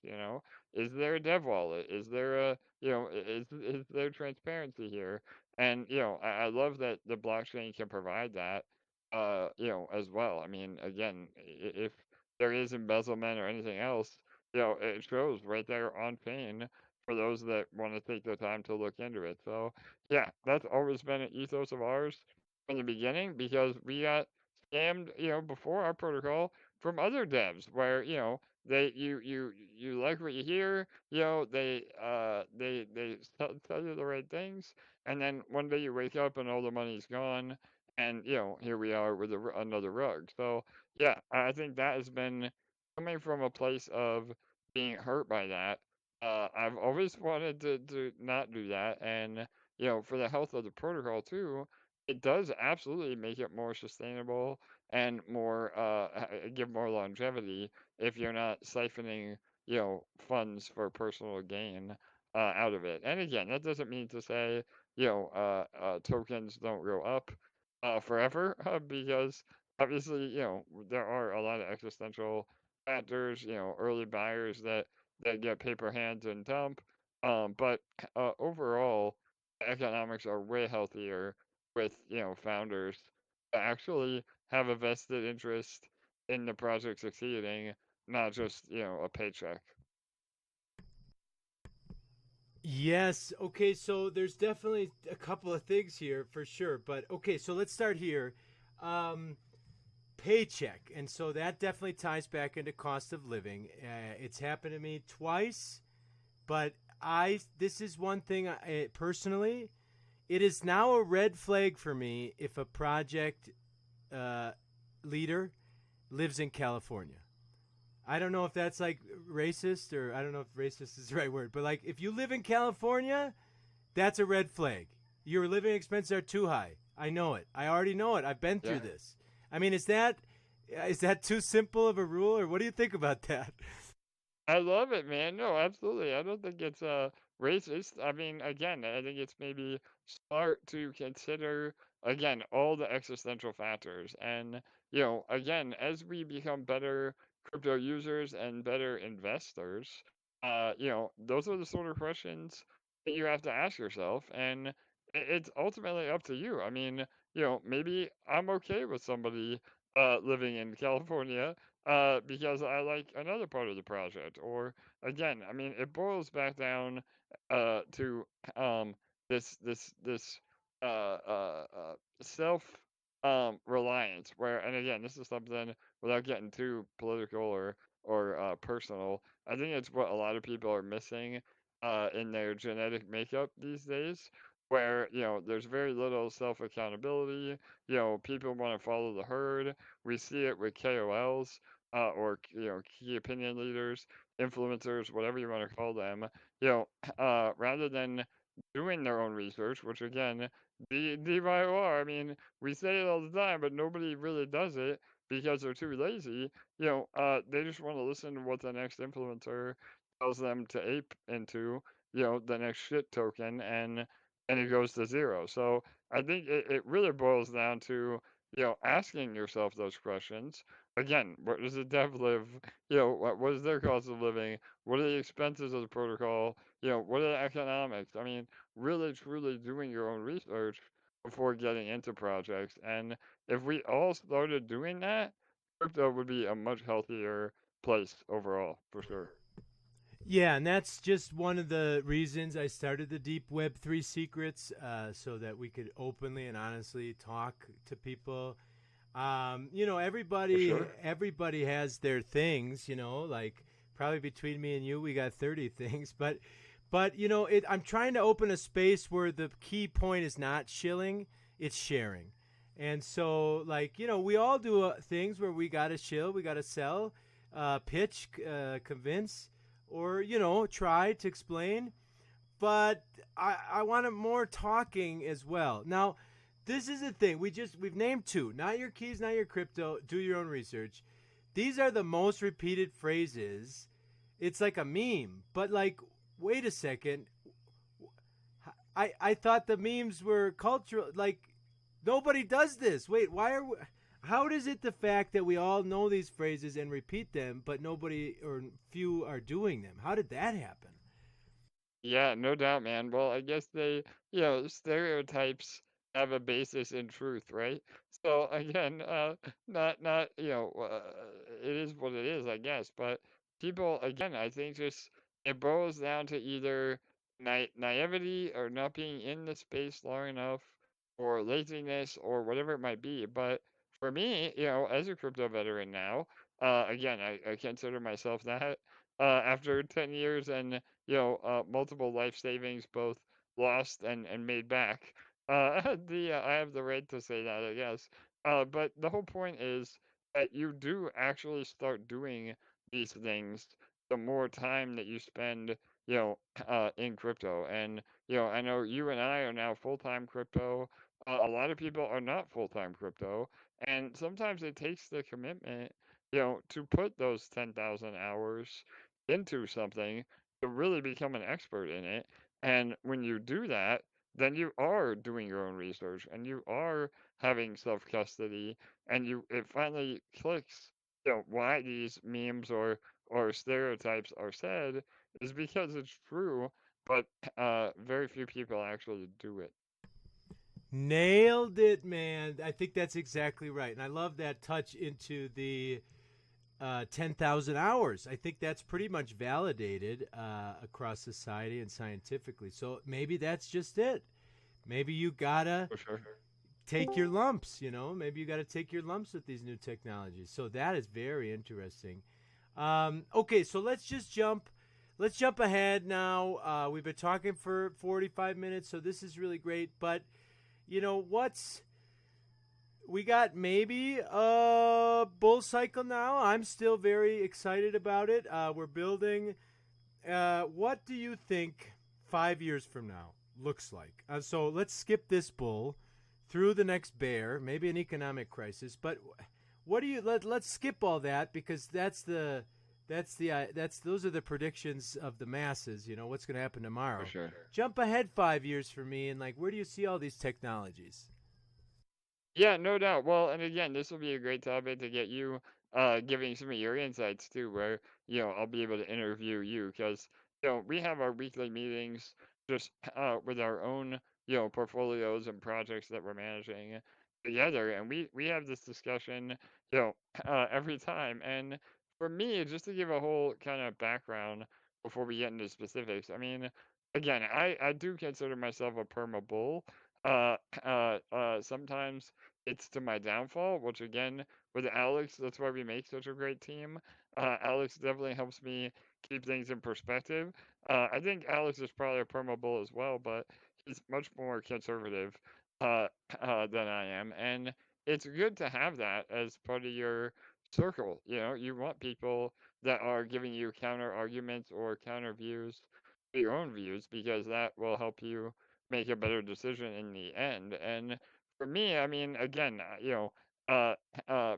Is there a dev wallet? Is there is there transparency here? And I love that the blockchain can provide that, as well. I mean, again, if there is embezzlement or anything else, it shows right there on chain for those that want to take the time to look into it. So yeah, that's always been an ethos of ours from the beginning because we got scammed, before our protocol from other devs where, you like what you hear, they tell you the right things, and then one day you wake up and all the money's gone, and here we are with another rug. So yeah, I think that has been coming from a place of being hurt by that. I've always wanted to not do that, and for the health of the protocol too, it does absolutely make it more sustainable and more give more longevity if you're not siphoning, funds for personal gain out of it. And again, that doesn't mean to say, tokens don't go up forever because obviously, there are a lot of existential factors, early buyers that get paper hands and dump. But overall, the economics are way healthier with founders that actually have a vested interest in the project succeeding, not just a paycheck. Yes. Okay. So there's definitely a couple of things here for sure. But okay. So let's start here. Um, Paycheck. And so that definitely ties back into cost of living. It's happened to me twice. But this is one thing personally, it is now a red flag for me if a project uh, leader lives in California. I don't know if that's like racist or I don't know if racist is the right word, but like if you live in California, that's a red flag. Your living expenses are too high. I know it. I already know it. I've been through Yeah. this. I mean, is that too simple of a rule, or what do you think about that? I love it, man. No, absolutely. I don't think it's racist. I mean, again, I think it's maybe smart to consider again all the existential factors. And, again, as we become better crypto users and better investors, those are the sort of questions that you have to ask yourself. And it's ultimately up to you. I mean, maybe I'm okay with somebody living in California because I like another part of the project. Or again, I mean, it boils back down to this self reliance. Where, and again, this is something without getting too political or personal. I think it's what a lot of people are missing in their genetic makeup these days. Where there's very little self accountability. People want to follow the herd. We see it with KOLs or key opinion leaders, influencers, whatever you want to call them, rather than doing their own research, which again, DYOR, I mean, we say it all the time, but nobody really does it because they're too lazy. They just want to listen to what the next influencer tells them to ape into, the next shit token, and it goes to zero. So I think it really boils down to, asking yourself those questions again, where does the dev live? What is their cost of living? What are the expenses of the protocol? What are the economics? I mean, really, truly doing your own research before getting into projects. And if we all started doing that, crypto would be a much healthier place overall, for sure. Yeah, and that's just one of the reasons I started the Deep Web3 Secrets, so that we could openly and honestly talk to people. For Everybody sure. everybody has their things. Like probably between me and you, we got 30 things. But I'm trying to open a space where the key point is not shilling, it's sharing. And so, like we all do things where we got to shill, we got to sell, pitch, convince, or try to explain. but I want more talking as well. Now, this is the thing. We've named two. Not your keys, not your crypto. Do your own research. These are the most repeated phrases. It's like a meme, but like, wait a second. I thought the memes were cultural. Like, nobody does this. Wait, why are we, how is it the fact that we all know these phrases and repeat them, but nobody or few are doing them? How did that happen? Yeah, no doubt, man. Well, I guess they, stereotypes have a basis in truth, right? So again, not, it is what it is, I guess. But people, again, I think just it boils down to either naivety or not being in the space long enough, or laziness, or whatever it might be. But for me, as a crypto veteran now, again, I consider myself that. After 10 years and multiple life savings, both lost and made back. I have the right to say that, I guess. But the whole point is that you do actually start doing these things the more time that you spend, in crypto. And I know you and I are now full-time crypto. A lot of people are not full-time crypto, and sometimes it takes the commitment, to put those 10,000 hours into something to really become an expert in it. And when you do that, then you are doing your own research and you are having self custody, and it finally clicks, why these memes or stereotypes are said is because it's true, but very few people actually do it. Nailed it, man. I think that's exactly right. And I love that touch into the 10,000 hours. I think that's pretty much validated across society and scientifically. So maybe that's just it. Maybe you gotta For sure. take your lumps, Maybe you gotta take your lumps with these new technologies. So that is very interesting. Okay, so let's jump ahead now. We've been talking for 45 minutes, so this is really great. But what's we got maybe a bull cycle now. I'm still very excited about it. We're building. What do you think 5 years from now looks like? So let's skip this bull through the next bear, maybe an economic crisis. But what do you let's skip all that because that's those are the predictions of the masses. What's going to happen For tomorrow. sure. Jump ahead 5 years for me, and like, where do you see all these technologies? Yeah, no doubt. Well, and again, this will be a great topic to get you giving some of your insights too, where, I'll be able to interview you because, we have our weekly meetings just with our own, portfolios and projects that we're managing together. And we have this discussion, every time. And for me, just to give a whole kind of background before we get into specifics, I mean, again, I do consider myself a perma bull. Sometimes it's to my downfall, which again, with Alex, that's why we make such a great team. Alex definitely helps me keep things in perspective. I think Alex is probably a perma bull as well, but he's much more conservative uh, than I am. And it's good to have that as part of your circle. You want people that are giving you counter arguments or counter views to your own views because that will help you make a better decision in the end. And for me, I mean, again, uh,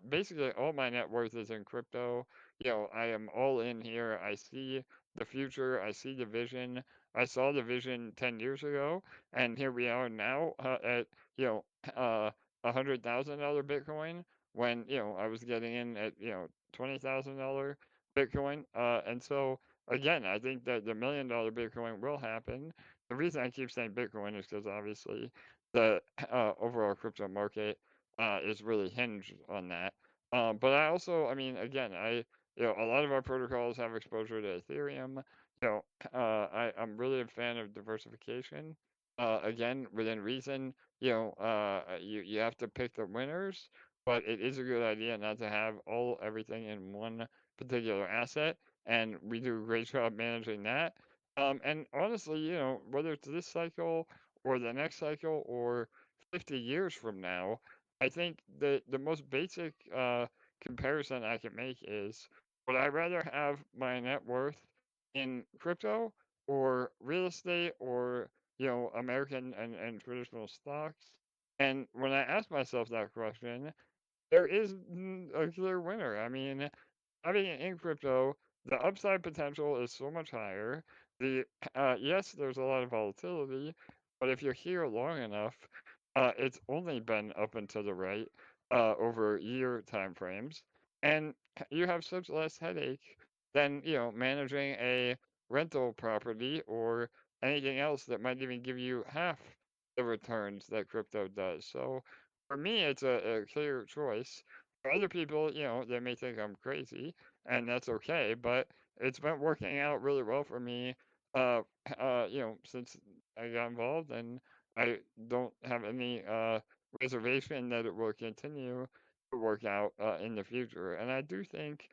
basically all my net worth is in crypto. I am all in here. I see the future. I see the vision. I saw the vision 10 years ago, and here we are now at, $100,000 Bitcoin when, I was getting in at, $20,000 Bitcoin. And so, again, I think that the $1 million Bitcoin will happen. The reason I keep saying Bitcoin is because obviously the overall crypto market is really hinged on that. But I also, I mean, again, a lot of our protocols have exposure to Ethereum. I'm really a fan of diversification. Again, within reason, you have to pick the winners, but it is a good idea not to have everything in one particular asset, and we do a great job managing that. And honestly, whether it's this cycle or the next cycle or 50 years from now, I think the most basic comparison I can make is would I rather have my net worth in crypto or real estate or American and traditional stocks? And when I ask myself that question, there is a clear winner. I mean, having it in crypto, the upside potential is so much higher. The yes, there's a lot of volatility, but if you're here long enough, it's only been up and to the right over year time frames, and you have such less headache than managing a rental property or anything else that might even give you half the returns that crypto does. So for me, it's a clear choice. For other people, they may think I'm crazy, and that's okay. But it's been working out really well for me, uh, since I got involved, and I don't have any reservation that it will continue to work out in the future. And I do think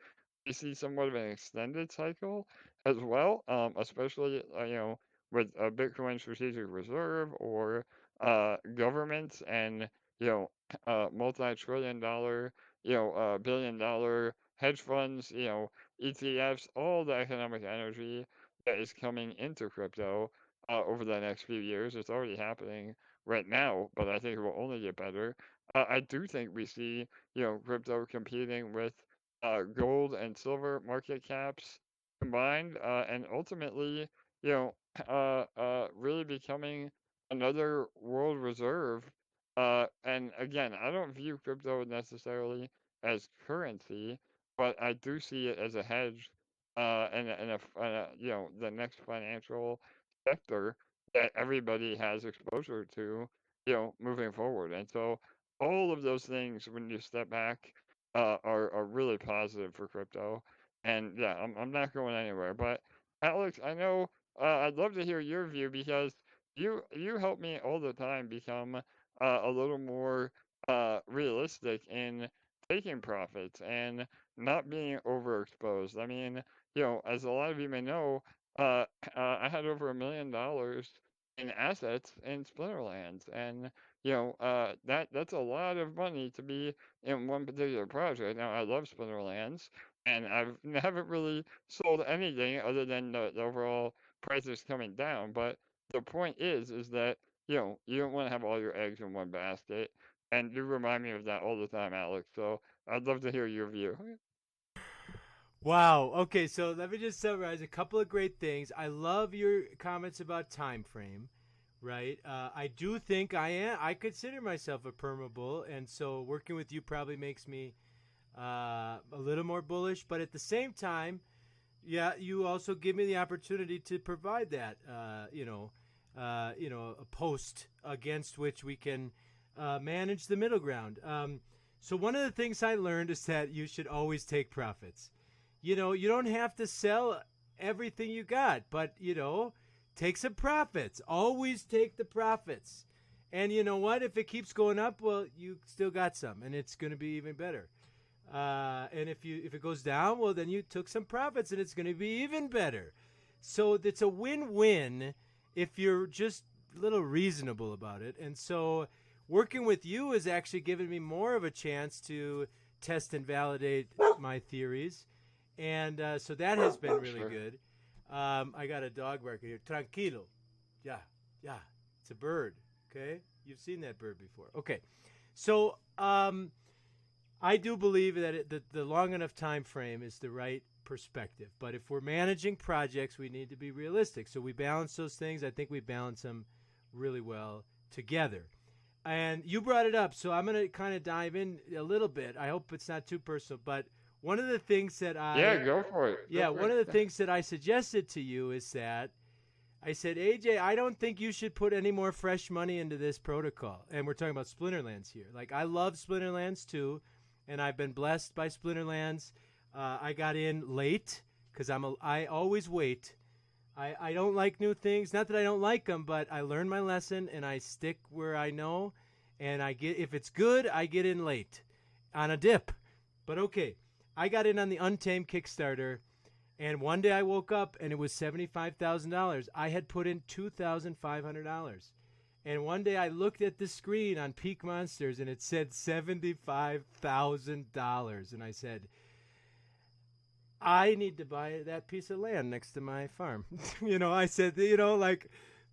we see somewhat of an extended cycle as well, especially with a Bitcoin strategic reserve or governments and you know multi-trillion dollar billion dollar hedge funds, ETFs, all the economic energy that is coming into crypto over the next few years. It's already happening right now, but I think it will only get better. I do think we see, crypto competing with gold and silver market caps combined, and ultimately, you know, really becoming another world reserve. And again, I don't view crypto necessarily as currency, but I do see it as a hedge, the next financial sector that everybody has exposure to, moving forward. And so all of those things, when you step back, are really positive for crypto. And yeah, I'm not going anywhere. But Alex, I know I'd love to hear your view because you help me all the time become a little more realistic in taking profits and not being overexposed. I mean, as a lot of you may know, uh, I had over $1 million in assets in Splinterlands, and that's a lot of money to be in one particular project. Now, I love Splinterlands, and haven't really sold anything other than the overall prices coming down. But the point is that you don't want to have all your eggs in one basket, and you remind me of that all the time, Alex. So I'd love to hear your view. Wow. Okay, so let me just summarize a couple of great things. I love your comments about time frame, right? I do think I consider myself a perma bull, and so working with you probably makes me a little more bullish. But at the same time, yeah, you also give me the opportunity to provide that, a post against which we can manage the middle ground. So one of the things I learned is that you should always take profits. You don't have to sell everything you got, but take some profits. Always take the profits. And you know what? If it keeps going up, well, you still got some, and it's going to be even better. And if it goes down, well, then you took some profits, and it's going to be even better. So it's a win-win if you're just a little reasonable about it. And so working with you has actually given me more of a chance to test and validate my theories, and so that has been really Sure. good. I got a dog barking here. Tranquilo. Yeah, yeah. It's a bird. Okay, you've seen that bird before. Okay, so I do believe that the long enough time frame is the right perspective. But if we're managing projects, we need to be realistic. So we balance those things. I think we balance them really well together. And you brought it up, so I'm going to kind of dive in a little bit. I hope it's not too personal, but one of the things that Yeah, go for it. Go yeah, for one it. of the things that I suggested to you is that I said, AJ, I don't think you should put any more fresh money into this protocol. And we're talking about Splinterlands here. Like, I love Splinterlands too, and I've been blessed by Splinterlands. I got in late because I always wait. I don't like new things. Not that I don't like them, but I learn my lesson and I stick where I know. And if it's good, I get in late on a dip. But okay, I got in on the Untamed Kickstarter, and one day I woke up and it was $75,000. I had put in $2,500. And one day I looked at the screen on Peak Monsters and it said $75,000. And I said, I need to buy that piece of land next to my farm. I said, like,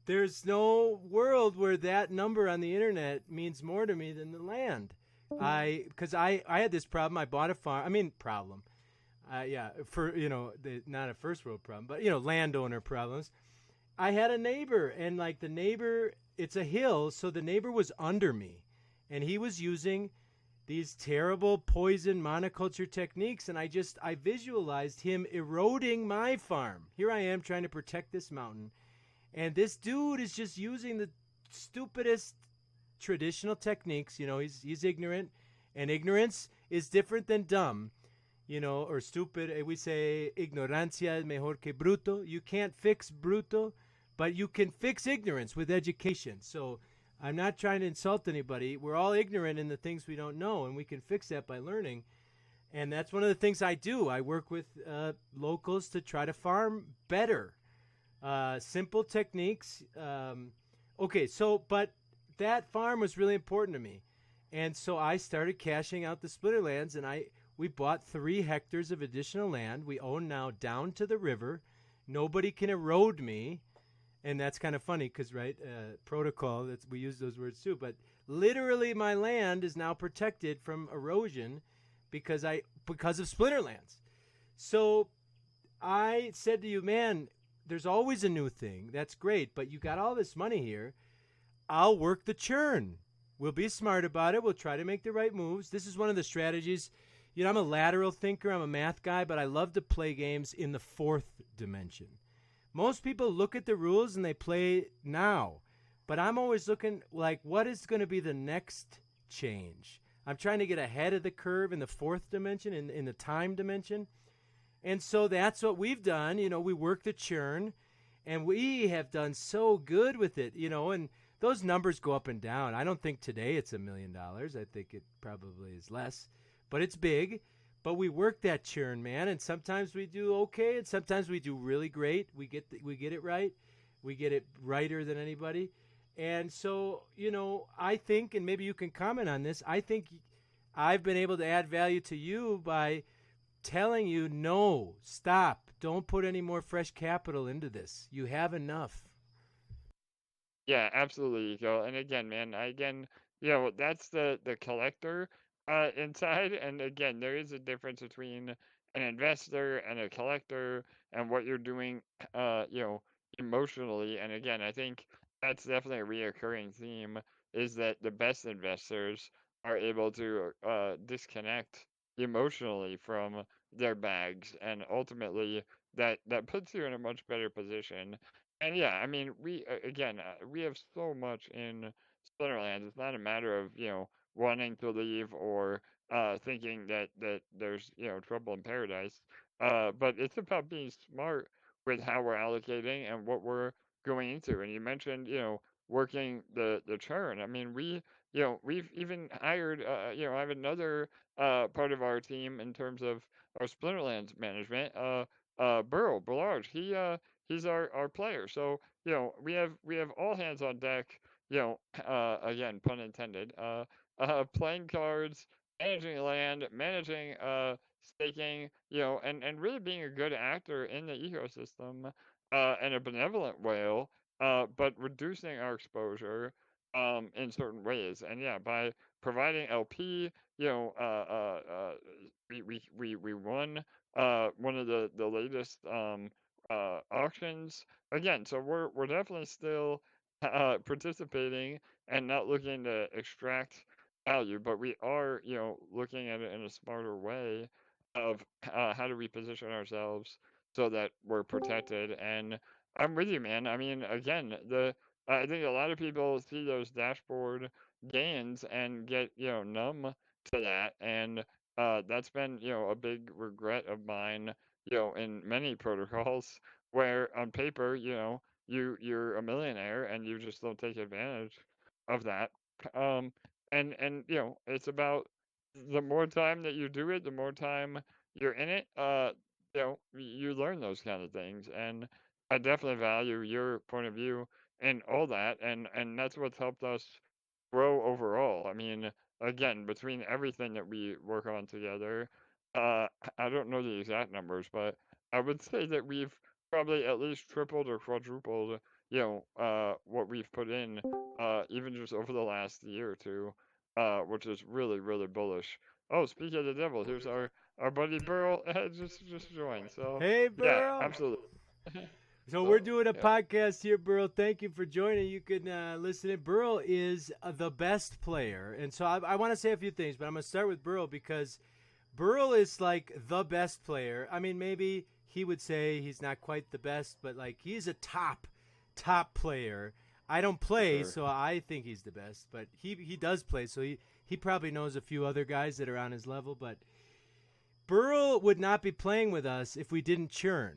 there's no world where that number on the internet means more to me than the land. Because I had this problem. I bought a farm. I mean, problem. Yeah, for not a first world problem, but landowner problems. I had a neighbor, and like the neighbor, it's a hill, so the neighbor was under me, and he was using these terrible poison monoculture techniques, and I visualized him eroding my farm. Here I am trying to protect this mountain, and this dude is just using the stupidest traditional techniques. He's ignorant, and ignorance is different than dumb. Or stupid. We say ignorancia es mejor que bruto. You can't fix bruto, but you can fix ignorance with education. So I'm not trying to insult anybody. We're all ignorant in the things we don't know, and we can fix that by learning. And that's one of the things I do. I work with locals to try to farm better. Simple techniques. Okay, so, but that farm was really important to me. And so I started cashing out the splitter lands, and we bought 3 hectares of additional land. We own now down to the river. Nobody can erode me. And that's kind of funny because, right, protocol, we use those words too. But literally my land is now protected from erosion because of splitter lands. So I said to you, man, there's always a new thing. That's great. But you got all this money here. I'll work the churn. We'll be smart about it. We'll try to make the right moves. This is one of the strategies. I'm a lateral thinker. I'm a math guy, but I love to play games in the 4th dimension. Most people look at the rules and they play now, but I'm always looking like, what is going to be the next change? I'm trying to get ahead of the curve in the 4th dimension, in the time dimension. And so that's what we've done. We work the churn, and we have done so good with it, and those numbers go up and down. I don't think today it's $1 million. I think it probably is less, but it's big. But we work that churn, man, and sometimes we do okay, and sometimes we do really great. We get it right. We get it righter than anybody. And so, I think, and maybe you can comment on this, I think I've been able to add value to you by telling you, no, stop. Don't put any more fresh capital into this. You have enough. Yeah, absolutely, Ego. And again, man, that's the collector inside. And again, there is a difference between an investor and a collector and what you're doing, emotionally. And again, I think that's definitely a reoccurring theme is that the best investors are able to disconnect emotionally from their bags, and ultimately that puts you in a much better position. And yeah, I mean, we have so much in Splinterlands. It's not a matter of wanting to leave or thinking that there's trouble in paradise. But it's about being smart with how we're allocating and what we're going into. And you mentioned working the churn. I mean, we've even hired I have another part of our team in terms of our Splinterlands management. Burl Ballard. He's our player. So we have all hands on deck. Again, pun intended. Playing cards, managing land, managing staking. And really being a good actor in the ecosystem, and a benevolent whale. But reducing our exposure in certain ways. And yeah, by providing LP, we won one of the latest auctions again. So we're definitely still participating and not looking to extract value, but we are looking at it in a smarter way of how do we position ourselves so that we're protected. And I'm with you, man. I mean, again, the I think a lot of people see those dashboard gains and get numb to that, and that's been a big regret of mine in many protocols where on paper, you're a millionaire and you just don't take advantage of that. Um, and it's about the more time that you do it, the more time you're in it, you learn those kind of things. And I definitely value your point of view and all that, and that's what's helped us grow overall. I mean, again, between everything that we work on together, I don't know the exact numbers, but I would say that we've probably at least tripled or quadrupled, what we've put in, even just over the last year or two, which is really, really bullish. Oh, speaking of the devil, here's our buddy Burl just joined. So Hey, yeah, Burl. absolutely. So we're So doing a yeah, podcast here, Burl. Thank you for joining. You can listen in. Burl is the best player, and so I want to say a few things, but I'm going to start with Burl because Burl is like the best player. I mean, maybe he would say he's not quite the best, but like he's a top player. I don't for play, sure. so I think he's the best, but he does play, so he probably knows a few other guys that are on his level, but Burl would not be playing with us if we didn't churn,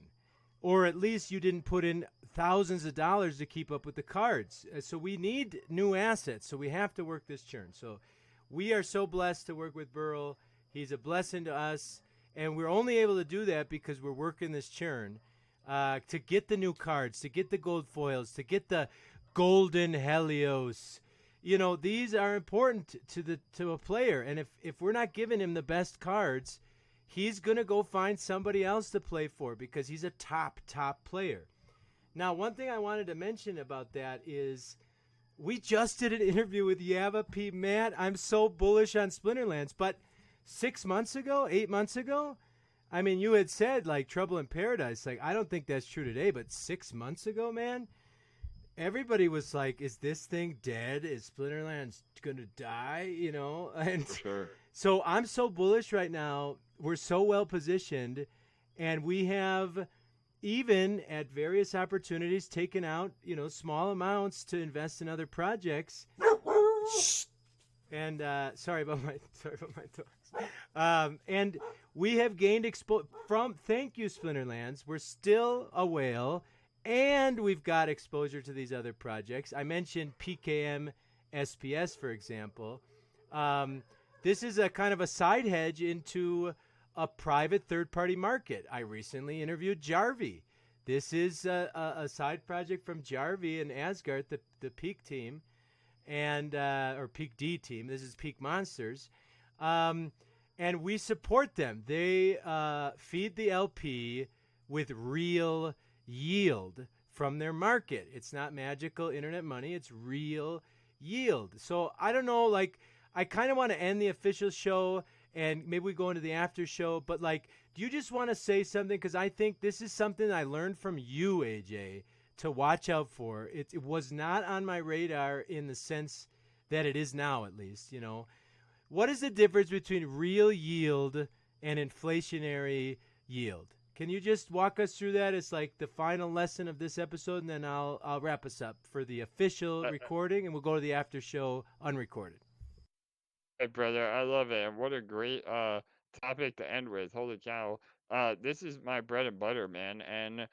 or at least you didn't put in thousands of dollars to keep up with the cards. So we need new assets. So we have to work this churn. So we are so blessed to work with Burl. He's a blessing to us, and we're only able to do that because we're working this churn to get the new cards, to get the gold foils, to get the golden Helios. You know, these are important to a player, and if we're not giving him the best cards, he's going to go find somebody else to play for because he's a top player. Now, one thing I wanted to mention about that is we just did an interview with Yava P. Matt. I'm so bullish on Splinterlands, but 6 months ago, 8 months ago, I mean, you had said like Trouble in Paradise. Like, I don't think that's true today, but 6 months ago, man, everybody was like, "Is this thing dead? Is Splinterlands gonna die?" You know, and For sure. so I'm so bullish right now. We're so well positioned, and we have even at various opportunities taken out small amounts to invest in other projects. Shh. And sorry about my dogs. And we have gained from thank you Splinterlands. We're still a whale, and we've got exposure to these other projects. I mentioned PKM SPS, for example. Um, this is a kind of a side hedge into a private third-party market. I recently interviewed Jarvie. This is a side project from Jarvie and Asgard, the Peak team, and or Peak D team. This is Peak Monsters, um, and we support them. They feed the LP with real yield from their market. It's not magical internet money. It's real yield. So I don't know. Like, I kind of want to end the official show and maybe we go into the after show. But like, do you just want to say something? Because I think this is something I learned from you, AJ, to watch out for. It was not on my radar in the sense that it is now, at least. What is the difference between real yield and inflationary yield? Can you just walk us through that? It's like the final lesson of this episode, and then I'll wrap us up for the official Uh, recording, and we'll go to the after show unrecorded. Hey, brother, I love it. And what a great topic to end with. Holy cow. This is my bread and butter, man. And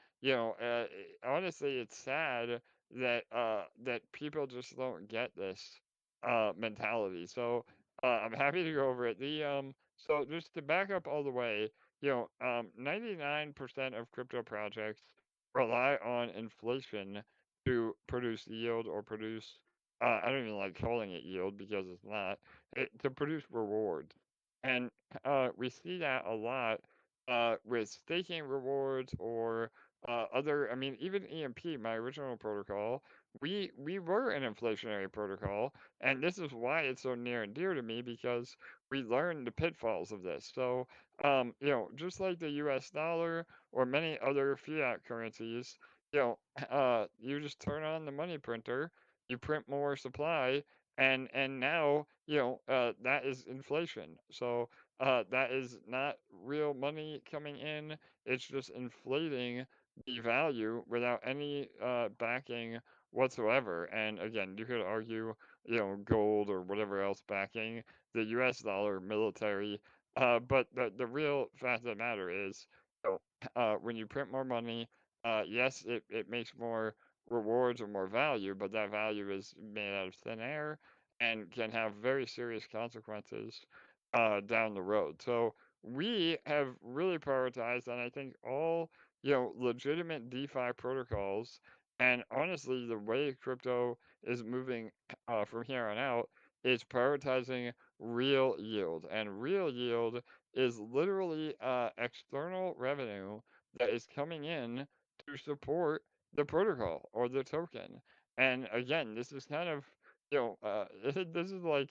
honestly, it's sad that people just don't get this mentality. So I'm happy to go over it. So just to back up all the way, 99% of crypto projects rely on inflation to produce yield or produce I don't even like calling it yield because it's not to produce rewards. And we see that a lot with staking rewards or other, I mean, even EMP, my original protocol, we were an inflationary protocol, and this is why it's so near and dear to me because we learned the pitfalls of this. So, just like the US dollar or many other fiat currencies, you just turn on the money printer, you print more supply, and now that is inflation. So that is not real money coming in. It's just inflating the value without any backing whatsoever. And again, you could argue gold or whatever else backing the US dollar military, but the real fact of the matter is when you print more money, yes, it makes more rewards or more value, but that value is made out of thin air and can have very serious consequences down the road. So we have really prioritized, and I think all legitimate DeFi protocols, and honestly, the way crypto is moving from here on out is prioritizing real yield. And real yield is literally external revenue that is coming in to support the protocol or the token. And again, this is kind of, this is like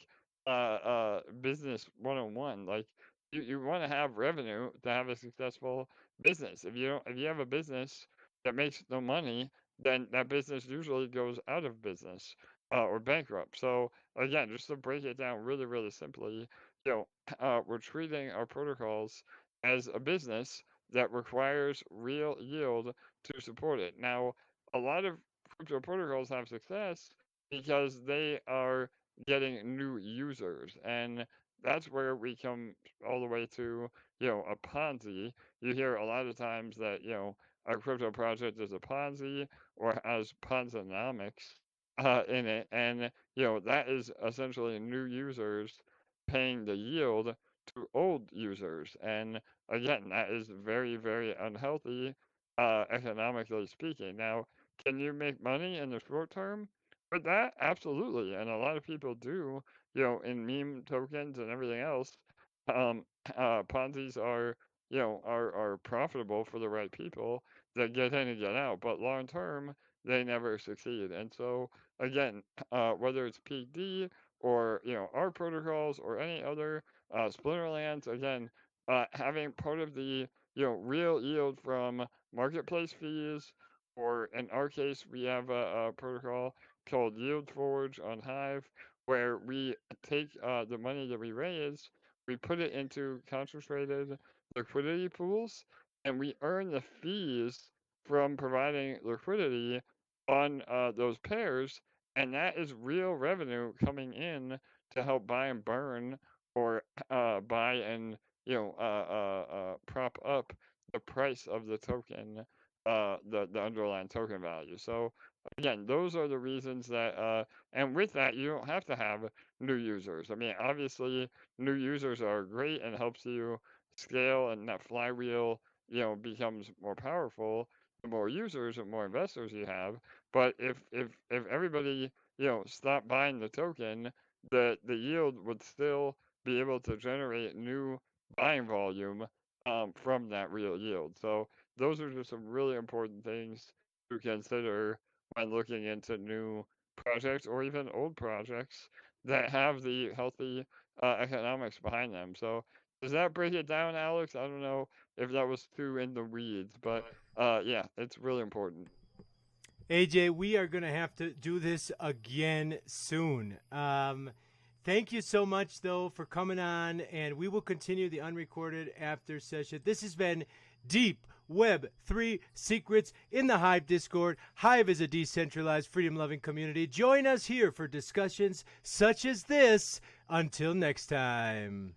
business 101. Like you want to have revenue to have a successful business. If you have a business that makes no money, then that business usually goes out of business or bankrupt. So again, just to break it down really, really simply, you know, we're treating our protocols as a business that requires real yield to support it. Now, a lot of crypto protocols have success because they are getting new users, and that's where we come all the way to, a Ponzi. You hear a lot of times that, a crypto project is a Ponzi or has Ponzonomics in it, and that is essentially new users paying the yield to old users, and again, that is very, very unhealthy, economically speaking. Now, can you make money in the short term with that? Absolutely, and a lot of people do. In meme tokens and everything else, um, Ponzi's are are profitable for the right people that get in and get out, but long term they never succeed, and so again, whether it's PD or our protocols or any other Splinterlands, again, having part of the real yield from marketplace fees, or in our case, we have a protocol called Yield Forge on Hive, where we take the money that we raise, we put it into concentrated liquidity pools, and we earn the fees from providing liquidity on those pairs, and that is real revenue coming in to help buy and burn or buy and prop up the price of the token, the underlying token value. So again, those are the reasons that, and with that, you don't have to have new users. I mean, obviously, new users are great and helps you scale, and that flywheel, becomes more powerful the more users and more investors you have. But if everybody stopped buying the token, the yield would still be able to generate new buying volume from that real yield. So those are just some really important things to consider when looking into new projects or even old projects that have the healthy economics behind them. So does that break it down, Alex? I don't know if that was too in the weeds, but yeah, it's really important. AJ, we are going to have to do this again soon. Thank you so much, though, for coming on, and we will continue the unrecorded after session. This has been Deep Web 3 Secrets in the Hive Discord. Hive is a decentralized, freedom-loving community. Join us here for discussions such as this. Until next time.